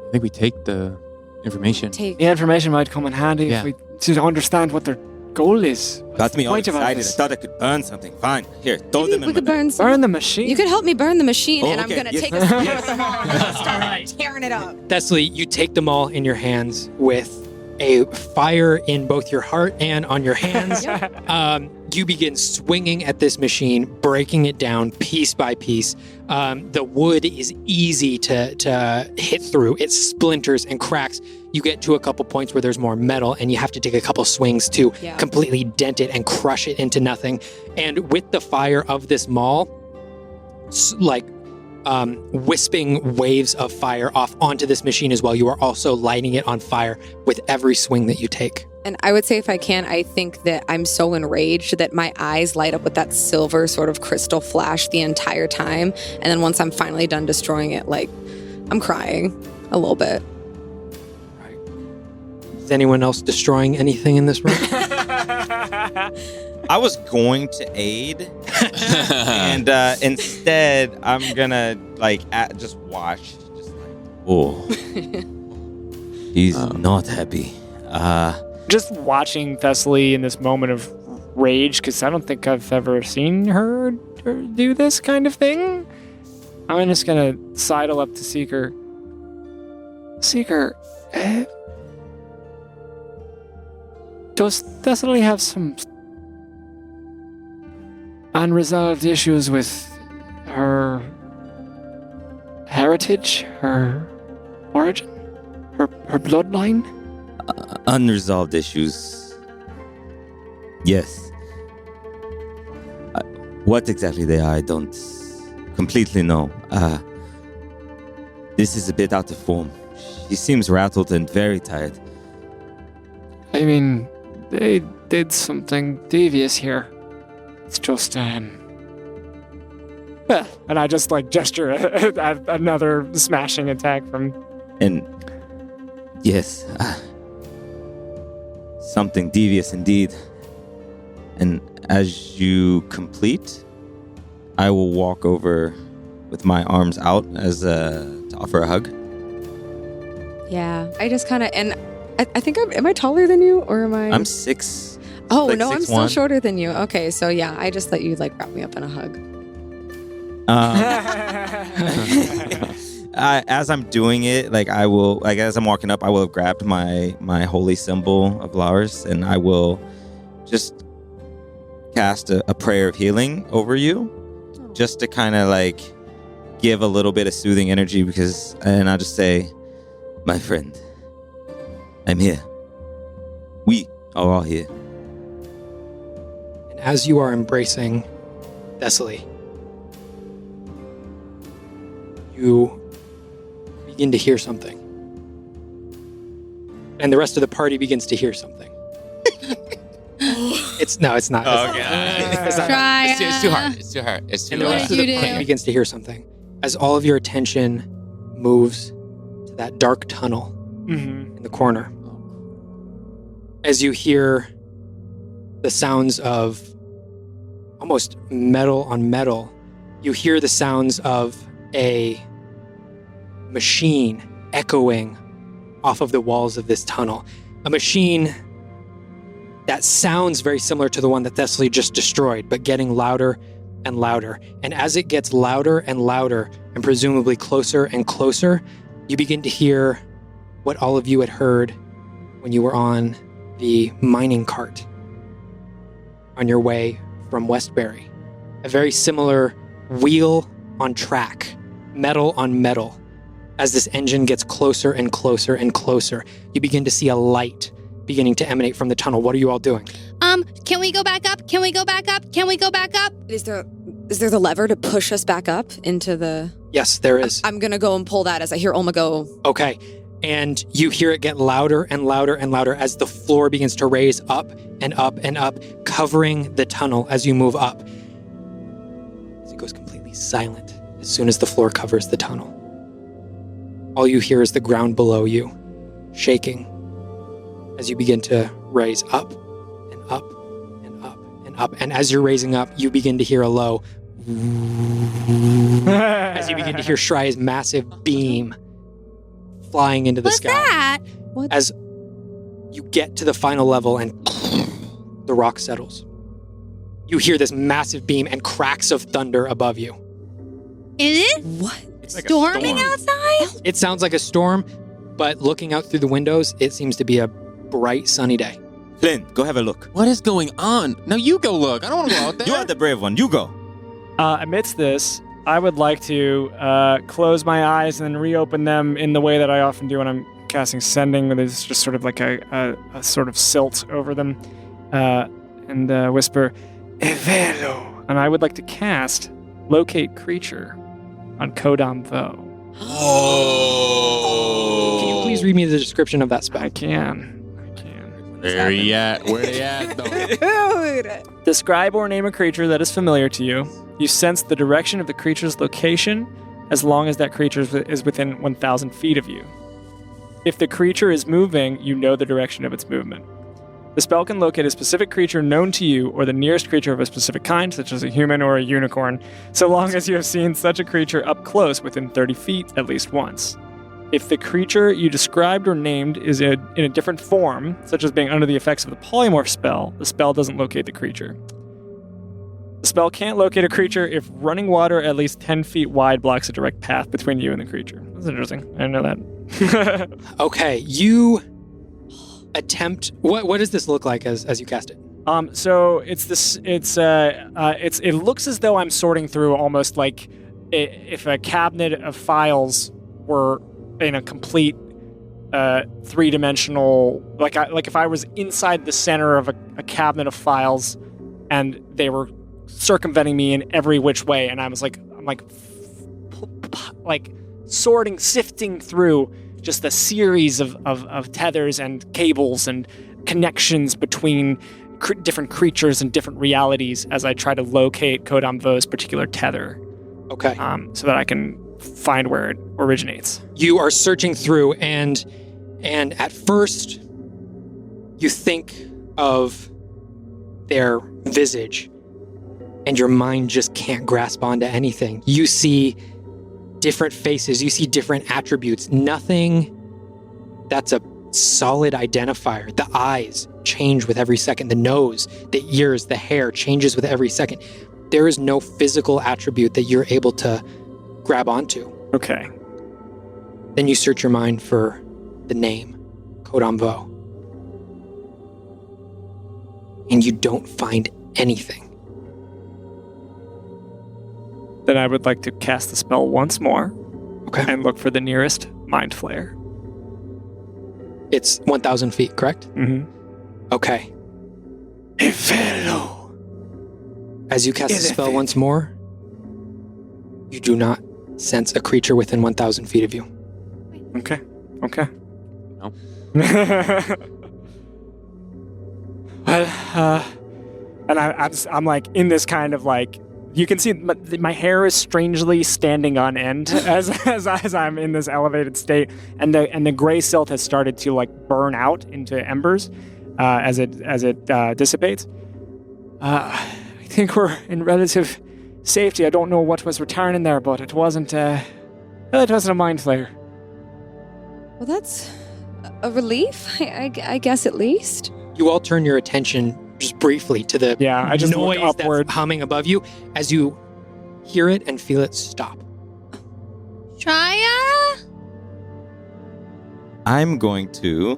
I think we take the information. The information might come in handy if we to understand what their goal is. Got me all excited. I thought I could burn something. Fine. Here, throw them in we could my burn the machine. You could help me burn the machine, and okay. I'm going to take a swing with them all and start tearing it up. Thessaly, you take them all in your hands with a fire in both your heart and on your hands. You begin swinging at this machine, breaking it down piece by piece. The wood is easy to hit through. It splinters and cracks. You get to a couple points where there's more metal, and you have to take a couple swings to completely dent it and crush it into nothing. And with the fire of this maul, wisping waves of fire off onto this machine as well. You are also lighting it on fire with every swing that you take. And I would say, if I can, I think that I'm so enraged that my eyes light up with that silver sort of crystal flash the entire time. And then once I'm finally done destroying it, I'm crying a little bit. Right. Is anyone else destroying anything in this room? I was going to aid, and instead I'm gonna just watch, oh, he's not happy. Just watching Thessaly in this moment of rage, because I don't think I've ever seen her do this kind of thing. I'm just gonna sidle up to Seeker. Seeker, does Thessaly have some unresolved issues with her heritage, her origin, her bloodline? Unresolved issues. Yes. What exactly they are, I don't completely know. This is a bit out of form. She seems rattled and very tired. I mean, they did something devious here. It's just, and I just gesture at another smashing attack from... And yes, something devious indeed. And as you complete, I will walk over with my arms out as to offer a hug. Yeah, I just kind of, and I think am I taller than you, or am I? I'm 6. Oh, no, I'm 6'1". still shorter than you. Okay, so yeah, I just let you wrap me up in a hug. As I'm doing it, I will, as I'm walking up, I will have grabbed my holy symbol of Lars, and I will just cast a prayer of healing over you, just to kind of give a little bit of soothing energy, and I'll just say, my friend, I'm here. We are all here. And as you are embracing Thessaly, you begin to hear something. And the rest of the party begins to hear something. It's not. Oh, God. It's not. Try. It's too hard. It's too And the What rest did of the you party do? begins to hear something. As all of your attention moves to that dark tunnel in the corner. As you hear the sounds of almost metal on metal, you hear the sounds of a machine echoing off of the walls of this tunnel. A machine that sounds very similar to the one that Thessaly just destroyed, but getting louder and louder. And as it gets louder and louder, and presumably closer and closer, you begin to hear what all of you had heard when you were on the mining cart on your way from Westbury. A very similar wheel on track, metal on metal. As this engine gets closer and closer and closer, you begin to see a light beginning to emanate from the tunnel. What are you all doing? Can we go back up? Can we go back up? Can we go back up? Is there the lever to push us back up into the... Yes, there is. I'm going to go and pull that as I hear Olma go. Okay. And you hear it get louder and louder and louder as the floor begins to raise up and up and up, covering the tunnel as you move up. As it goes completely silent as soon as the floor covers the tunnel. All you hear is the ground below you, shaking as you begin to raise up and up and up and up. And as you're raising up, you begin to hear a low as you begin to hear Shria's massive beam flying into the What's sky. that? What? As you get to the final level and the rock settles, you hear this massive beam and cracks of thunder above you. Is it What? It's storming outside? It sounds like a storm, but looking out through the windows, it seems to be a bright, sunny day. Flynn, go have a look. What is going on? No, you go look. I don't want to go out there. You are the brave one. You go. Amidst this, I would like to close my eyes and then reopen them in the way that I often do when I'm casting Sending, where there's just sort of like a sort of silt over them, and whisper, "Evelo." And I would like to cast Locate Creature on Kodam Vo. Oh. Can you please read me the description of that spell? I can. Where he at? Where they at, though? Describe or name a creature that is familiar to you. You sense the direction of the creature's location as long as that creature is within 1,000 feet of you. If the creature is moving, you know the direction of its movement. The spell can locate a specific creature known to you or the nearest creature of a specific kind, such as a human or a unicorn, so long as you have seen such a creature up close within 30 feet at least once. If the creature you described or named is in a different form, such as being under the effects of the polymorph spell, the spell doesn't locate the creature. The spell can't locate a creature if running water at least 10 feet wide blocks a direct path between you and the creature. That's interesting. I didn't know that. Okay, you attempt. What does this look like as you cast it? So it's this. It looks as though I'm sorting through almost like if a cabinet of files were in a complete three-dimensional, like if I was inside the center of a cabinet of files, and they were circumventing me in every which way, and I'm sorting, sifting through just a series of tethers and cables and connections between different creatures and different realities as I try to locate Kodam Vo's particular tether. Okay. So that I can find where it originates. You are searching through, and at first, you think of their visage, and your mind just can't grasp onto anything. You see different faces, you see different attributes, nothing that's a solid identifier. The eyes change with every second, the nose, the ears, the hair changes with every second. There is no physical attribute that you're able to grab onto. Okay. Then you search your mind for the name, Kodam Vo. And you don't find anything. Then I would like to cast the spell once more. Okay. And look for the nearest Mind Flayer. It's 1,000 feet, correct? Mm-hmm. Okay. As you cast the spell once more, you do not sense a creature within 1,000 feet of you. Okay. No. Well, and I'm like in this kind of like, you can see my hair is strangely standing on end as I'm in this elevated state, and the gray silt has started to like burn out into embers as it dissipates. I think we're in relative safety. I don't know what was returning there, but it wasn't a mind flayer. Well, that's a relief, I guess, at least. you all turn your attention just briefly to the I just look noise upward. that's humming above you as you hear it and feel it stop. Shreya? I'm going to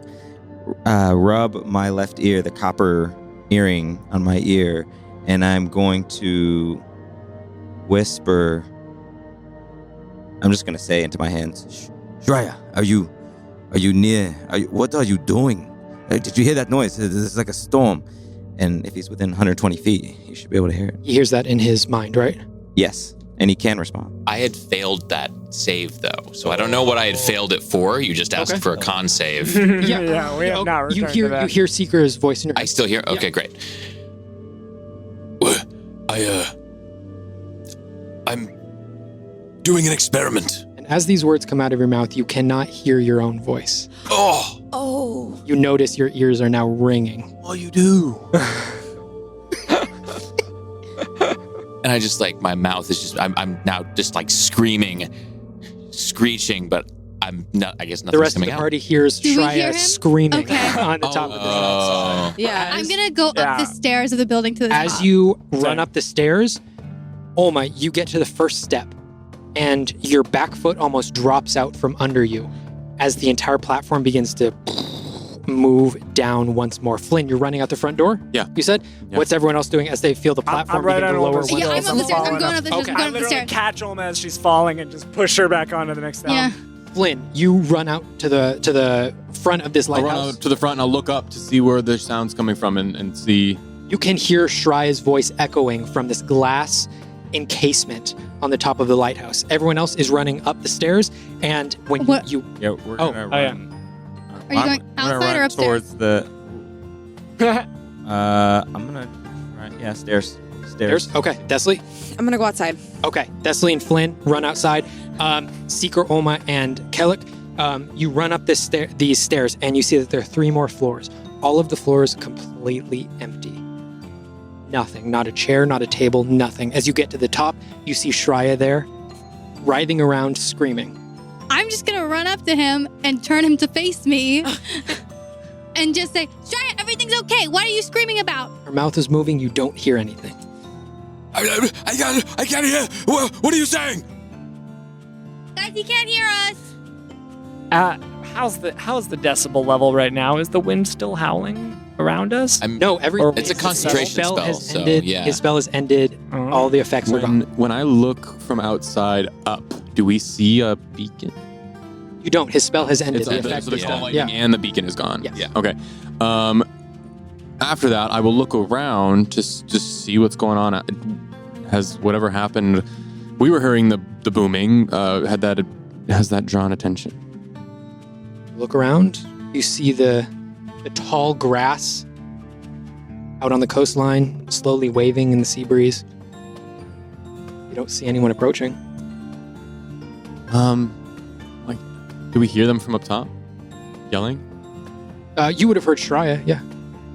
rub my left ear, the copper earring on my ear, and I'm going to whisper. I'm just going to say into my hands, Shreya, are you near? What are you doing? Did you hear that noise? It's like a storm. And if he's within 120 feet, he should be able to hear it. He hears that in his mind, right? Yes, and he can respond. I had failed that save, though, so I don't know what I had failed it for. You just asked for a con save. Yeah, we have not you returned hear to that. you hear Seeker's voice in your I still hear? Okay, great. I'm doing an experiment. And as these words come out of your mouth, you cannot hear your own voice. Oh, You notice your ears are now ringing. all you do. And I just like, my mouth is just, I'm now just like screaming, screeching, but I'm not, I guess The nothing's rest of coming the out. party hears Do we hear Shreya him? screaming Okay. on the top of the Oh. Yeah. I'm going to go up the stairs of the building to the As top. you run up the stairs, Olma, you get to the first step, and your back foot almost drops out from under you as the entire platform begins to move down once more. Flynn, you're running out the front door? Yeah. You said? Yeah. What's everyone else doing as they feel the platform I'm right begin on to lower Olma's once Yeah, heels. I'm up the stairs. I'm going up the stairs. Okay. I'm I going up the literally stairs. catch Olma as she's falling and just push her back onto the next step. Yeah. Flynn, you run out to the front of this I'll run lighthouse. out to the front and I'll look up to see where the sound's coming from and see. You can hear Shreya's voice echoing from this glass encasement on the top of the lighthouse. Everyone else is running up the stairs, and when What? you Yeah, we're Oh, gonna oh, yeah. run. Are you going outside or upstairs? Towards the. I'm gonna. Right, yeah, stairs. stairs? Okay, Thessily? I'm gonna go outside. Okay, Thessily and Flynn run outside. Seeker, Olma, and Kellic, you run up these stairs, and you see that there are 3 more floors. All of the floors completely empty. Nothing. Not a chair, not a table, nothing. As you get to the top, you see Shreya there, writhing around, screaming. I'm just going to run up to him and turn him to face me and just say, Shreya, everything's okay. What are you screaming about? Her mouth is moving. You don't hear anything. I can't hear. What are you saying? Guys, he can't hear us. How's the decibel level right now? Is the wind still howling around us? No, It's a his concentration spell, has so, ended. yeah. His spell has ended. Oh. All the effects are gone. When I look from outside up, do we see a beacon? You don't. His spell has ended. It's The so effect the is skull gone. lightning and the beacon is gone. Yes. Yeah. Okay. After that, I will look around to just see what's going on. Has whatever happened? We were hearing the booming. Has that drawn attention? Look around. You see the tall grass out on the coastline, slowly waving in the sea breeze. You don't see anyone approaching. Like, do we hear them from up top, yelling? You would have heard Shreya, yeah.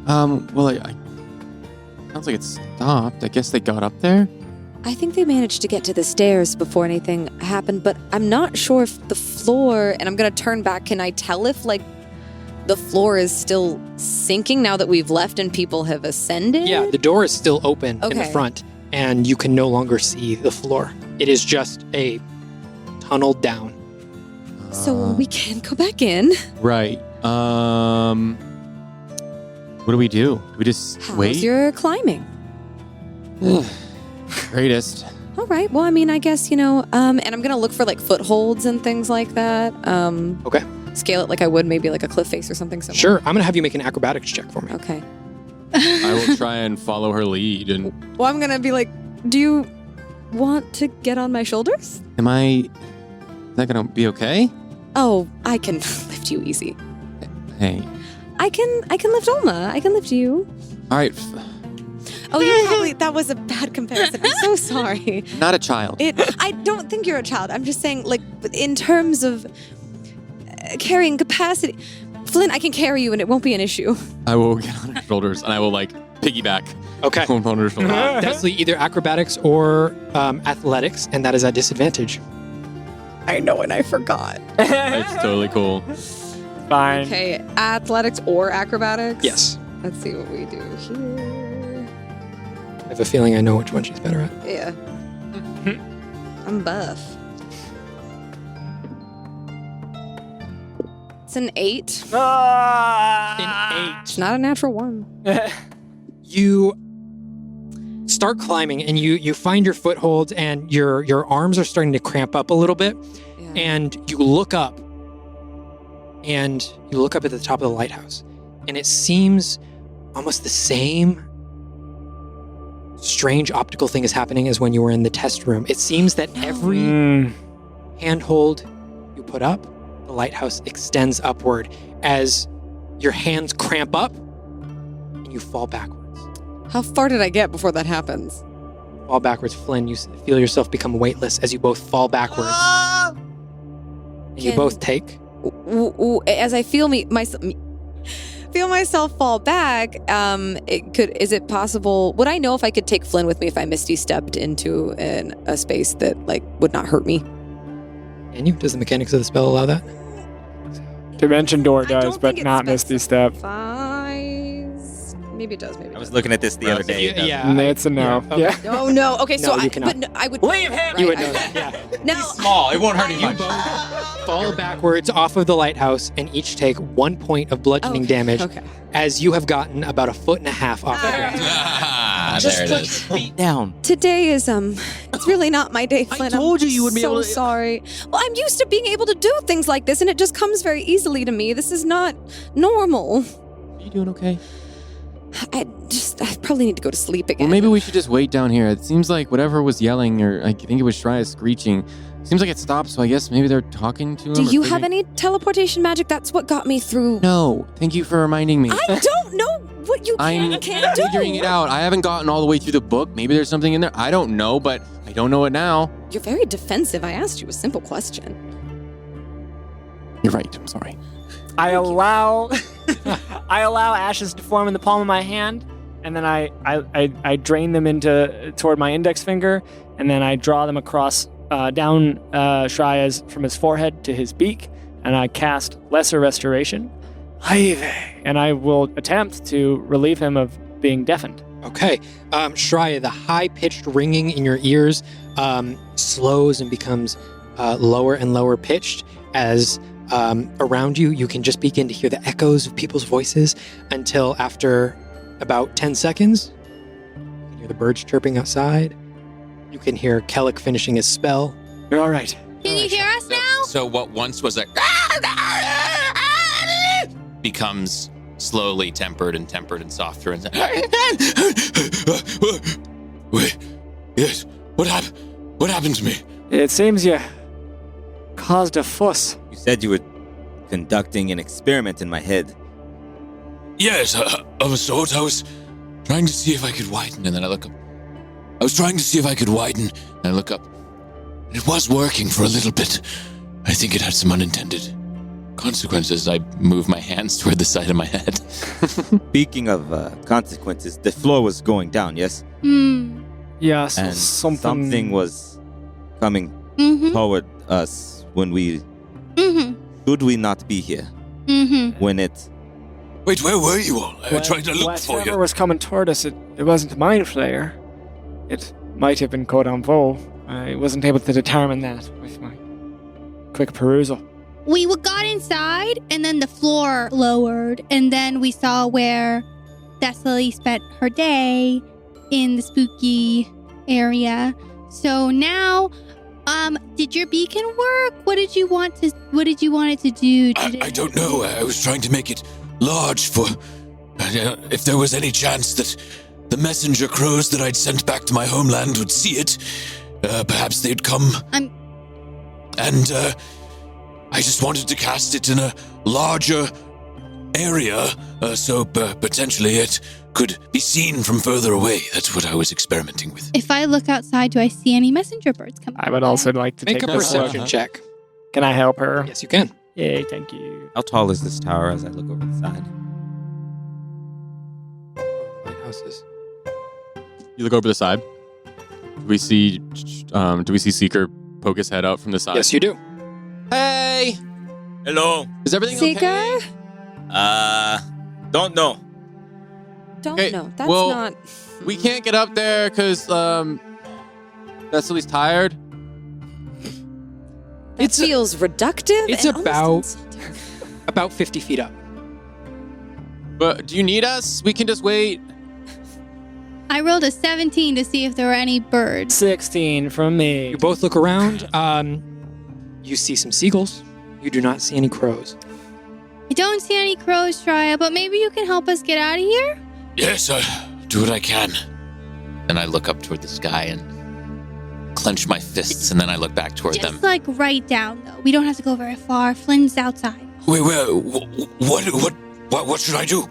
Well, I sounds like it stopped. I guess they got up there. I think they managed to get to the stairs before anything happened, but I'm not sure if the floor, and I'm gonna turn back, can I tell if, like, the floor is still sinking now that we've left and people have ascended? Yeah, the door is still open in the Okay. front, and you can no longer see the floor. It is just a tunnel down. So we can go back in. Right. What do we do? Do we just How's wait? your climbing? Greatest. All right. Well, I mean, I guess, and I'm going to look for like footholds and things like that. Okay. Scale it like I would maybe like a cliff face or something similar. Sure, I'm going to have you make an acrobatics check for me. Okay. I will try and follow her lead. And Well, I'm going to be like, do you want to get on my shoulders? is that gonna be okay? Oh, I can lift you easy. Hey. I can lift Olma. I can lift you. All right. Oh, you probably, that was a bad comparison. I'm so sorry. Not a child. I don't think you're a child. I'm just saying, like, in terms of carrying capacity. Flynn, I can carry you and it won't be an issue. I will get on her shoulders and I will like piggyback Okay. on her shoulders. Definitely either acrobatics or athletics, and that is at disadvantage. I know, and I forgot. It's totally cool. Fine. Okay, athletics or acrobatics? Yes. Let's see what we do here. I have a feeling I know which one she's better at. Yeah. I'm buff. It's an 8. Ah! It's not a natural 1. You start climbing and you find your foothold and your arms are starting to cramp up a little bit. Yeah. And you look up at the top of the lighthouse and it seems almost the same strange optical thing is happening as when you were in the test room. It seems that every handhold you put up, the lighthouse extends upward as your hands cramp up and you fall backwards. How far did I get before that happens? Fall backwards, Flynn. You feel yourself become weightless as you both fall backwards. And you both take. As I feel myself fall back, is it possible? Would I know if I could take Flynn with me if I misty stepped into a space that would not hurt me? And you? Does the mechanics of the spell allow that? Dimension door I don't does, but think it not Misty Step. specifies. Maybe it does. Maybe it I was does. looking at this the other day. It's a no. Yeah, okay. Oh no. Okay, so No, you cannot. but no, I would Leave him! right, You would know that, yeah. No. Small. It won't hurt you You much. both fall backwards off of the lighthouse and each take 1 point of bludgeoning damage Okay. as you have gotten about 1.5 feet off the ground. There it is. Feet down. Today is it's really not my day, Flynn. told you would be so able to- sorry. Well, I'm used to being able to do things like this, and it just comes very easily to me. This is not normal. Are you doing okay? I probably need to go to sleep again. Well, maybe we should just wait down here. It seems like whatever was yelling, or I think it was Shreya screeching, seems like it stopped, so I guess maybe they're talking to him. Do or you have figuring- any teleportation magic? That's what got me through. No. Thank you for reminding me. I don't know what you can I'm and can't do. figuring it out. I haven't gotten all the way through the book. Maybe there's something in there. I don't know, but I don't know it now. You're very defensive. I asked you a simple question. You're right. I'm sorry. I allow ashes to form in the palm of my hand, and then I drain them toward my index finger, and then I draw them across down Shreya's from his forehead to his beak, and I cast Lesser Restoration. And I will attempt to relieve him of being deafened. Okay. Shreya, the high-pitched ringing in your ears slows and becomes lower and lower pitched as around you, you can just begin to hear the echoes of people's voices until after about 10 seconds, you can hear the birds chirping outside. You can hear Kellic finishing his spell. You're all right. Can you hear us now? So what once was a becomes slowly tempered and softer and Wait, yes. What happened to me? It seems you caused a fuss. You said you were conducting an experiment in my head. Yes, of a sort. I was trying to see if I could widen, and then I look up. I was trying to see if I could widen, and I look up. It was working for a little bit. I think it had some unintended consequences. I move my hands toward the side of my head. Speaking of consequences, the floor was going down, yes? Yeah, so And something was coming Mm-hmm. toward us when we... Mm-hmm. Should we not be here Mm-hmm. when it... Wait, where were you all? I tried to look for Whatever you. was coming toward us, it wasn't Mind Flayer. It might have been Codon Vol. I wasn't able to determine that with my quick perusal. We got inside, and then the floor lowered, and then we saw where thessily spent her day in the spooky area. So now, did your beacon work? What did you want it to do today? I don't know. I was trying to make it large for... if there was any chance that the messenger crows that I'd sent back to my homeland would see it, perhaps they'd come. And I just wanted to cast it in a larger area, so potentially it could be seen from further away. That's what I was experimenting with. If I look outside, do I see any messenger birds coming? I would also like to Make take a this perception look. check. Can I help her? Yes, you can. Yay, thank you. How tall is this tower as I look over the side? Lighthouses. You look over the side. Do we see Seeker poke his head out from the side? Yes, you do. Hey! Hello. Is everything Seeker? okay? Don't know. don't Okay, know. That's well, not. We can't get up there because Thessaly's tired. That feels reductive. It's and almost about 50 feet up. But do you need us? We can just wait. I rolled a 17 to see if there were any birds. 16 from me. You both look around. You see some seagulls. You do not see any crows. I don't see any crows, Shreya, but maybe you can help us get out of here? Yes, I'll do what I can. And I look up toward the sky and clench my fists, and then I look back toward them. Just like right down, though. We don't have to go very far. Flynn's outside. Wait, what should I do?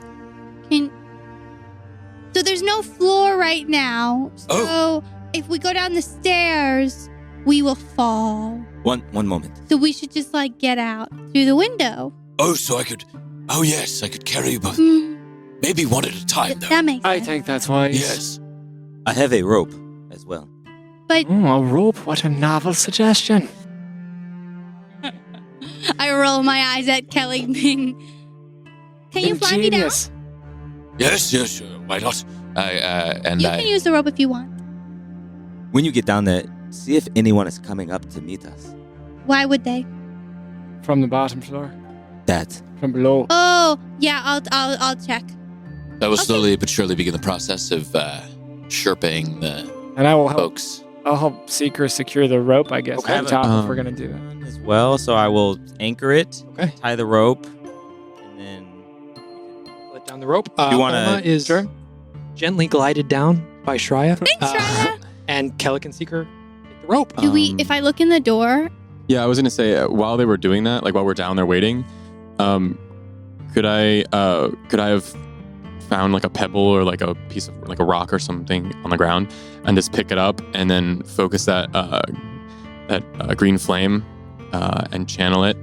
So there's no floor right now. So if we go down the stairs, we will fall. One moment. So we should just like get out through the window. So I could... Oh, yes, I could carry you both. Maybe one at a time, though. That makes sense. I think that's wise. Yes. I have a rope as well. But A rope? What a novel suggestion. I roll my eyes at Kelly being... Can you fly me down? Yes, sure. Why not? You can use the rope if you want. When you get down there, see if anyone is coming up to meet us. Why would they? From the bottom floor. That. From below. Oh, yeah, I'll check. I will slowly but surely begin the process of sherping the And I will help. folks. I'll help Seeker secure the rope, I guess, Okay. on top if we're going to do that. As well, so I will anchor it, tie the rope, and then... Let down the rope. You wanna- Alma is gently glided down by Shreya. Thanks, Shreya. And Kellic and Seeker take the rope. Do we, if I look in the door, Yeah, I was gonna say while they were doing that, like while we're down there waiting, could I have found like a pebble or like a piece of like a rock or something on the ground and just pick it up and then focus that green flame and channel it,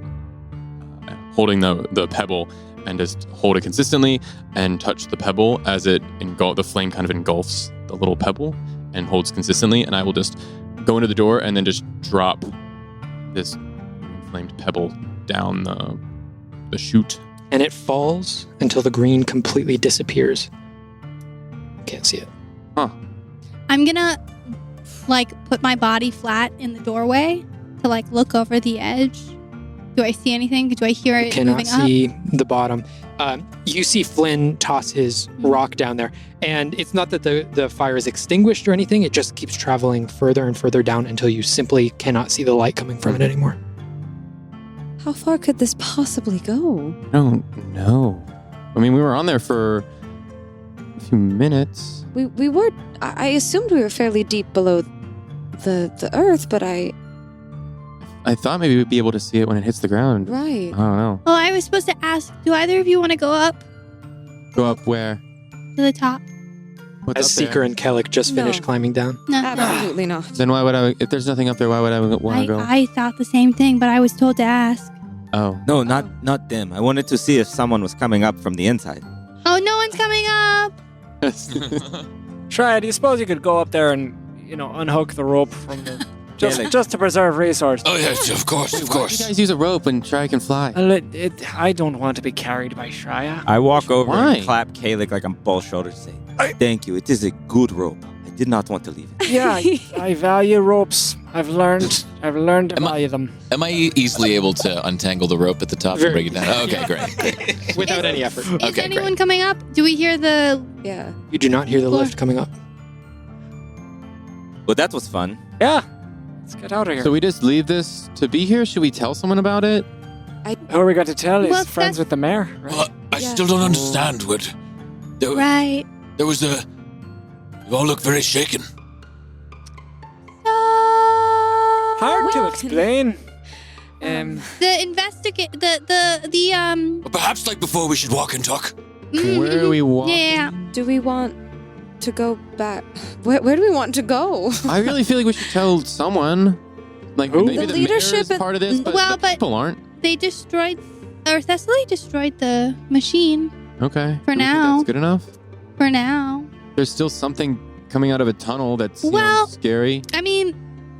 holding the pebble and just hold it consistently and touch the pebble as it the flame kind of engulfs the little pebble and holds consistently, and I will just go into the door and then just drop this flamed pebble down the chute. And it falls until the green completely disappears. Can't see it. I'm gonna like put my body flat in the doorway to like look over the edge. Do I see anything? Do I hear it Cannot moving up? see the bottom. You see Flynn toss his rock down there, and it's not that the fire is extinguished or anything. It just keeps traveling further and further down until you simply cannot see the light coming from it anymore. How far could this possibly go? I don't know. I mean, we were on there for a few minutes. We were. I assumed we were fairly deep below the earth, but I thought maybe we'd be able to see it when it hits the ground. right. I don't know. Oh, I was supposed to ask, do either of you want to go up Go up where? to the top? What's As up there? Seeker and Kellic just No. finished climbing down. No. Absolutely not. Then why would I? If there's nothing up there, why would I want to go? I thought the same thing, but I was told to ask. Oh. No, not them. I wanted to see if someone was coming up from the inside. Oh, no one's coming up. Shreya, do you suppose you could go up there and, unhook the rope from the... Just to preserve resources. Oh, yes, of course, of Why course. do you guys use a rope when Shreya can fly? I don't want to be carried by Shreya. I walk over Why? and clap Kalik like I'm both shoulders, saying, "Thank you. It is a good rope. I did not want to leave it." Yeah, I value ropes. I've learned to value them. Am I easily able to untangle the rope at the top Very and bring it down? Oh, okay, great. Without any effort. Is Okay, anyone great. coming up? Do we hear the... Yeah. You do not hear the Floor. lift coming up. Well, that was fun. Yeah. Let's get out of here. So we just leave this to be here? Should we tell someone about it? Who are we going to tell? He's Well, friends that's- with the mayor. Right? Well, I Yeah. still don't understand what... There, Right. there was a... You all look very shaken. Hard to Well, explain. The investigate... The But perhaps, like before, we should walk and talk. Where are we walking? Yeah. Do we want to go back? Where do we want to go? I really feel like we should tell someone. Like Who? maybe The the leadership mayor is at- part of this, but Well, the but- people aren't. They destroyed... Or Thessaly destroyed the machine. Okay. For Do we think now. that's good enough. For now. There's still something coming out of a tunnel that's Well- scary. I mean,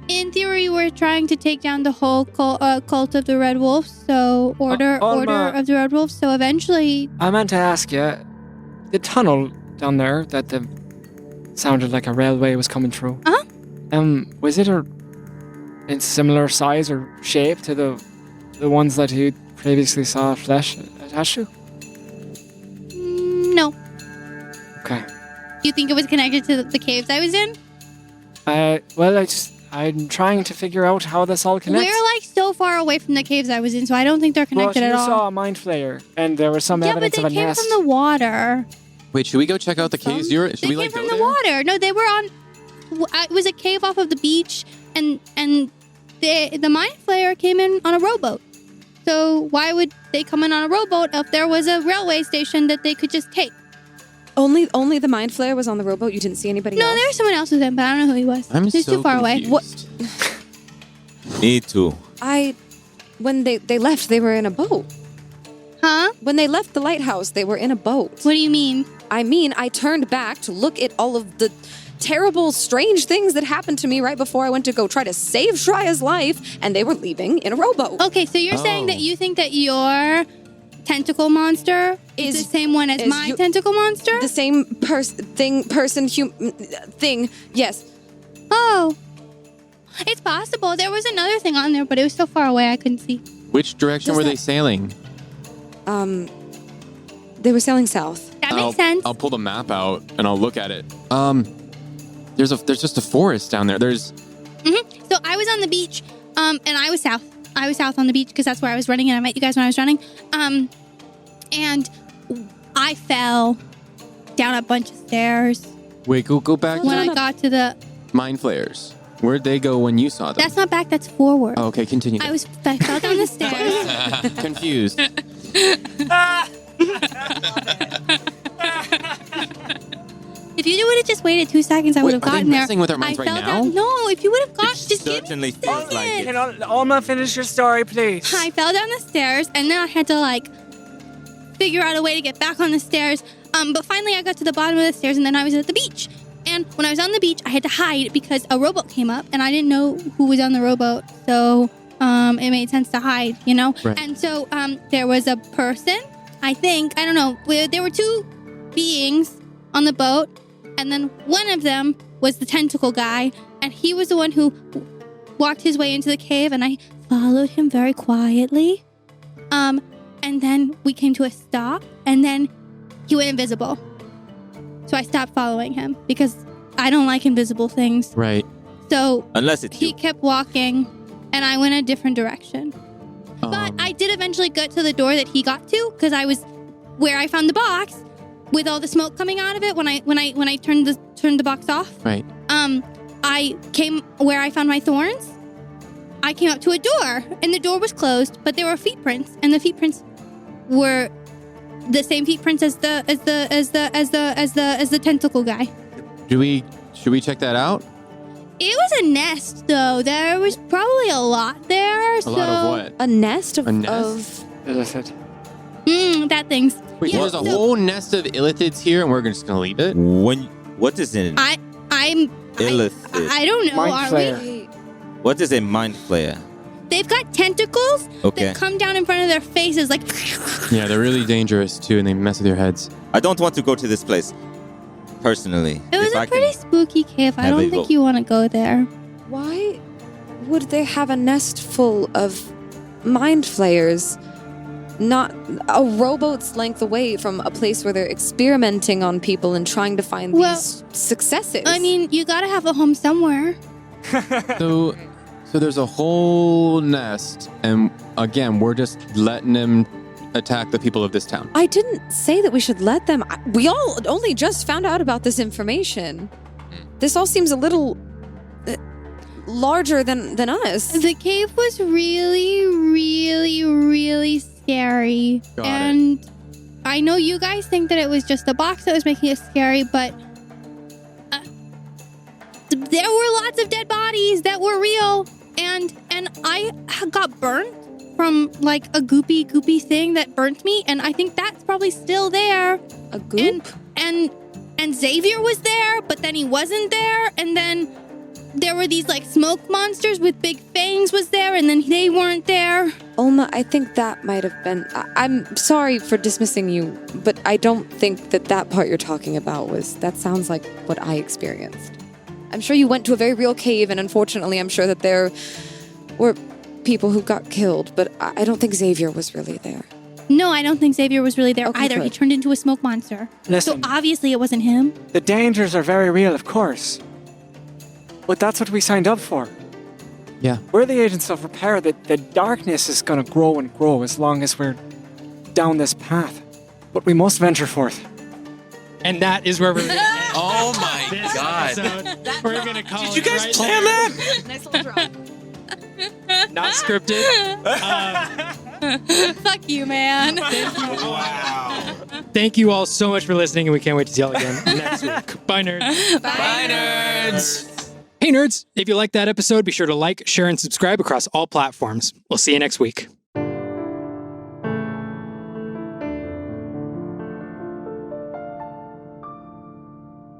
in theory, we're trying to take down the whole cult of the Red Wolves. So, order Alma. of the Red Wolves. So eventually... I meant to ask you, the tunnel down there that sounded like a railway was coming through. Was it in similar size or shape to the ones that you previously saw flesh attached to? No. Okay. You think it was connected to the caves I was in? I'm trying to figure out how this all connects. We're like so far away from the caves I was in, so I don't think they're connected at you all. saw a mind flayer, and there was some evidence of a but they came nest. from the water. Wait, should we go check out the caves? Should They we came like from go the there? water. No, they were on. It was a cave off of the beach, and the mind flayer came in on a rowboat. So why would they come in on a rowboat if there was a railway station that they could just take? Only the mind flayer was on the rowboat. You didn't see anybody No, else? there was someone else with him, but I don't know who he was. I'm he was so too far away. confused. Me too. When they left, they were in a boat. Huh? When they left the lighthouse, they were in a boat. What do you mean? I mean, I turned back to look at all of the terrible, strange things that happened to me right before I went to go try to save Shreya's life, and they were leaving in a rowboat. Okay, so you're saying that you think that your tentacle monster is the same one as my tentacle monster? The same thing, yes. Oh. It's possible. There was another thing on there, but it was so far away I couldn't see. Which direction were they sailing? They were sailing south. That makes sense. I'll pull the map out and I'll look at it. There's just a forest down there. So I was on the beach, and I was south. I was south on the beach because that's where I was running, and I met you guys when I was running. And I fell down a bunch of stairs. Wait, go back When to I got to the... mind flares. Where'd they go when you saw them? That's not back, that's forward. Oh, okay, continue. I fell down the stairs. Confused. If you would have just waited 2 seconds, I would have are they gotten there. messing with our minds I right fell now? down. No, if you would have gotten, just give Certainly me a feels like second. it. Alma, finish your story, please. I fell down the stairs, and then I had to figure out a way to get back on the stairs. But finally, I got to the bottom of the stairs, and then I was at the beach. And when I was on the beach, I had to hide because a rowboat came up, and I didn't know who was on the rowboat, so it made sense to hide, you know. Right. And so there was a person. I don't know. There were two beings on the boat, and then one of them was the tentacle guy, and he was the one who walked his way into the cave, and I followed him very quietly. And then we came to a stop, and then he went invisible. So I stopped following him because I don't like invisible things. Right. So Unless it's he you. kept walking, and I went a different direction. But I did eventually get to the door that he got to because I was where I found the box with all the smoke coming out of it when I turned the box off. Right. I came where I found my thorns. I came up to a door, and the door was closed, but there were feet prints, and the feet prints were the same feet prints as the tentacle guy. Should we check that out? It was a nest, though. There was probably a lot there. A lot of what? A nest of... A nest? Illicit. That thing's... Wait, Yeah, there's a so- whole nest of illithids here, and we're just gonna leave it? What is an I'm... illithid? I don't know. Mind Are flayer. we? What is a mind flayer? They've got tentacles Okay. that come down in front of their faces like... Yeah, they're really dangerous too, and they mess with your heads. I don't want to go to this place. Personally. It was If a I pretty can- spooky cave. I have a don't think vote. you want to go there. Why would they have a nest full of mind flayers? Not a rowboat's length away from a place where they're experimenting on people and trying to find Well, these successes. I mean, you gotta have a home somewhere. So there's a whole nest, and again, we're just letting them attack the people of this town. I didn't say that we should let them. We all only just found out about this information. This all seems a little larger than us. The cave was really, really, really scary. Got it. And I know you guys think that it was just the box that was making it scary, but there were lots of dead bodies that were real. And I got burnt from like a goopy thing that burnt me, and I think that's probably still there. A goop? And Xavier was there, but then he wasn't there, and then there were these like smoke monsters with big fangs was there, and then they weren't there. Oma, I think that might have been... I'm sorry for dismissing you, but I don't think that part you're talking about was... That sounds like what I experienced. I'm sure you went to a very real cave, and unfortunately I'm sure that there were people who got killed, but I don't think Xavier was really there. No, I don't think Xavier was really there either. good. He turned into a smoke monster. Listen. So obviously it wasn't him. The dangers are very real, of course. But that's what we signed up for. Yeah. We're the agents of repair. The darkness is going to grow and grow as long as we're down this path. But we must venture forth. And that is where we're going to end Oh my this god. episode. We're going to call Did you guys plan that? Nice little drop. Not scripted. Fuck you, man. Wow. Thank you all so much for listening, and we can't wait to see y'all again next week. Bye, nerds. Bye, nerds. Hey, nerds. If you liked that episode, be sure to like, share, and subscribe across all platforms. We'll see you next week.